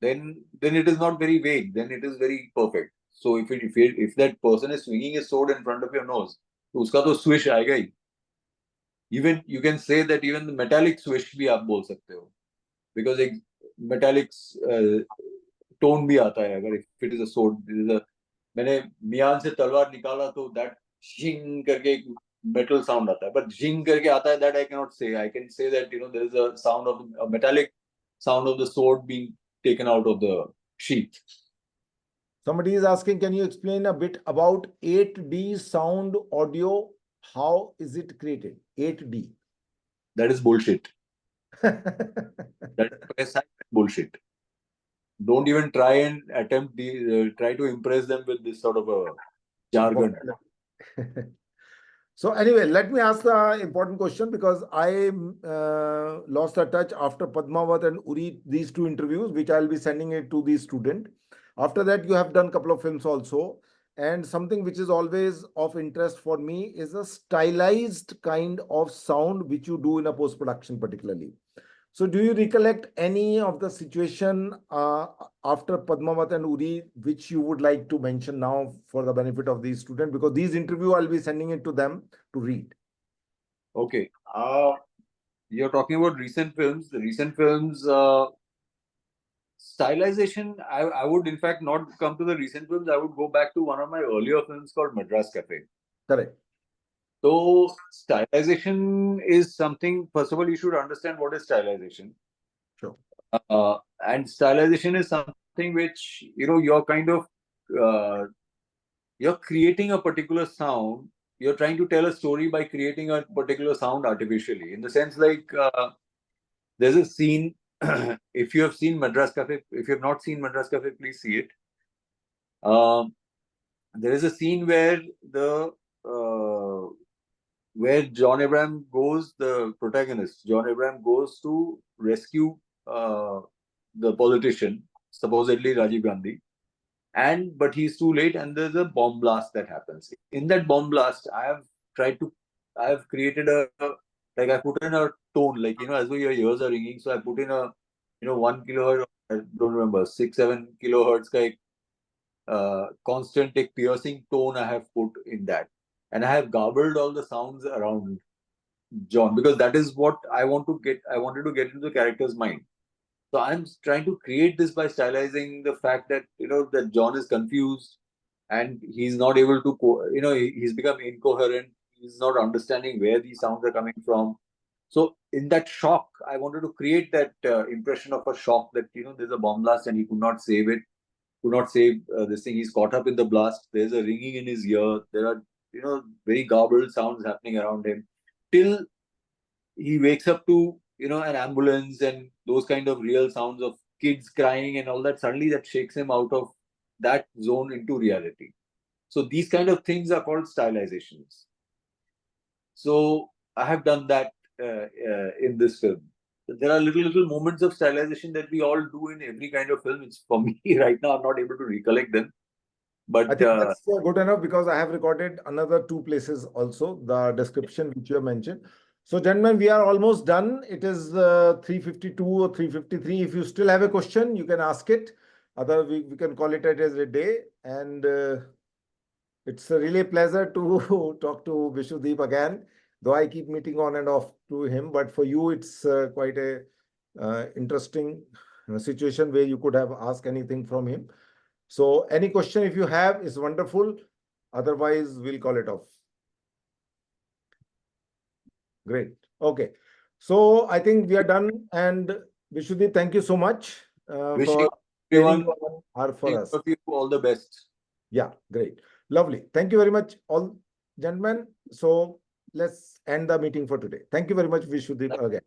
then it is not very vague. Then it is very perfect. So if that person is swinging a sword in front of your nose, तो उसका तो swish आएगा ही. Even you can say that even the metallic swish भी आप बोल सकते हो, because एक metallic tone भी आता है. अगर if it is a sword, मैंने मियान से तलवार निकाला तो that झिंग करके एक metal sound आता है. But झिंग करके आता है, that I cannot say. I can say that there is a sound of a metallic sound of the sword being taken out of the sheath. Somebody is asking, can you explain a bit about 8D sound audio? How is it created? 8D. That is bullshit. That is bullshit. Don't even try and attempt try to impress them with this sort of a jargon. So anyway, let me ask the important question, because I lost the touch after Padmavat and Uri, these two interviews, which I'll be sending it to the student. After that, you have done a couple of films also. And something which is always of interest for me is a stylized kind of sound which you do in a post-production particularly. So do you recollect any of the situation after Padmavat and Uri, which you would like to mention now for the benefit of these students? Because these interview, I'll be sending it to them to read. Okay. You're talking about recent films. The recent films, stylization, I would in fact not come to the recent films. I would go back to one of my earlier films called Madras Cafe. Correct. So stylization is something, first of all, you should understand what is stylization. Sure. And stylization is something which, you're kind of, you're creating a particular sound. You're trying to tell a story by creating a particular sound artificially. In the sense like, there's a scene, if you have seen Madras Cafe, if you have not seen Madras Cafe, please see it. There is a scene where where John Abraham goes, the protagonist, John Abraham goes to rescue the politician, supposedly Rajiv Gandhi, but he's too late, and there's a bomb blast that happens. In that bomb blast, I have created like I put in a tone, like, as though your ears are ringing. So I put in a, 1 kilohertz, I don't remember, 6-7 kilohertz like constant, like, piercing tone I have put in that. And I have garbled all the sounds around John, because that is what I wanted to get into the character's mind. So I'm trying to create this by stylizing the fact that, that John is confused and he's not able to, he's become incoherent. He's not understanding where these sounds are coming from. So in that shock, I wanted to create that impression of a shock that, there's a bomb blast and he could not save it, could not save this thing. He's caught up in the blast. There's a ringing in his ear. There are, very garbled sounds happening around him till he wakes up to, an ambulance and those kind of real sounds of kids crying and all that. Suddenly that shakes him out of that zone into reality. So these kind of things are called stylizations. So I have done that in this film. There are little moments of stylization that we all do in every kind of film. It's, for me right now, I'm not able to recollect them. But I think that's good enough, because I have recorded another 2 places also, the description which you have mentioned. So gentlemen, we are almost done. It is 3:52 or 3:53. If you still have a question, you can ask it. Other we can call it as a day. And it's really a pleasure to talk to Bishwadeep again, though I keep meeting on and off to him. But for you, it's quite a interesting situation where you could have asked anything from him. So any question if you have is wonderful. Otherwise, we'll call it off. Great. Okay. So I think we are done. And Vishwadeep, thank you so much wishing for everyone, for us. all the best. Yeah, great. Lovely. Thank you very much, all gentlemen. So let's end the meeting for today. Thank you very much, Vishwadeep, again.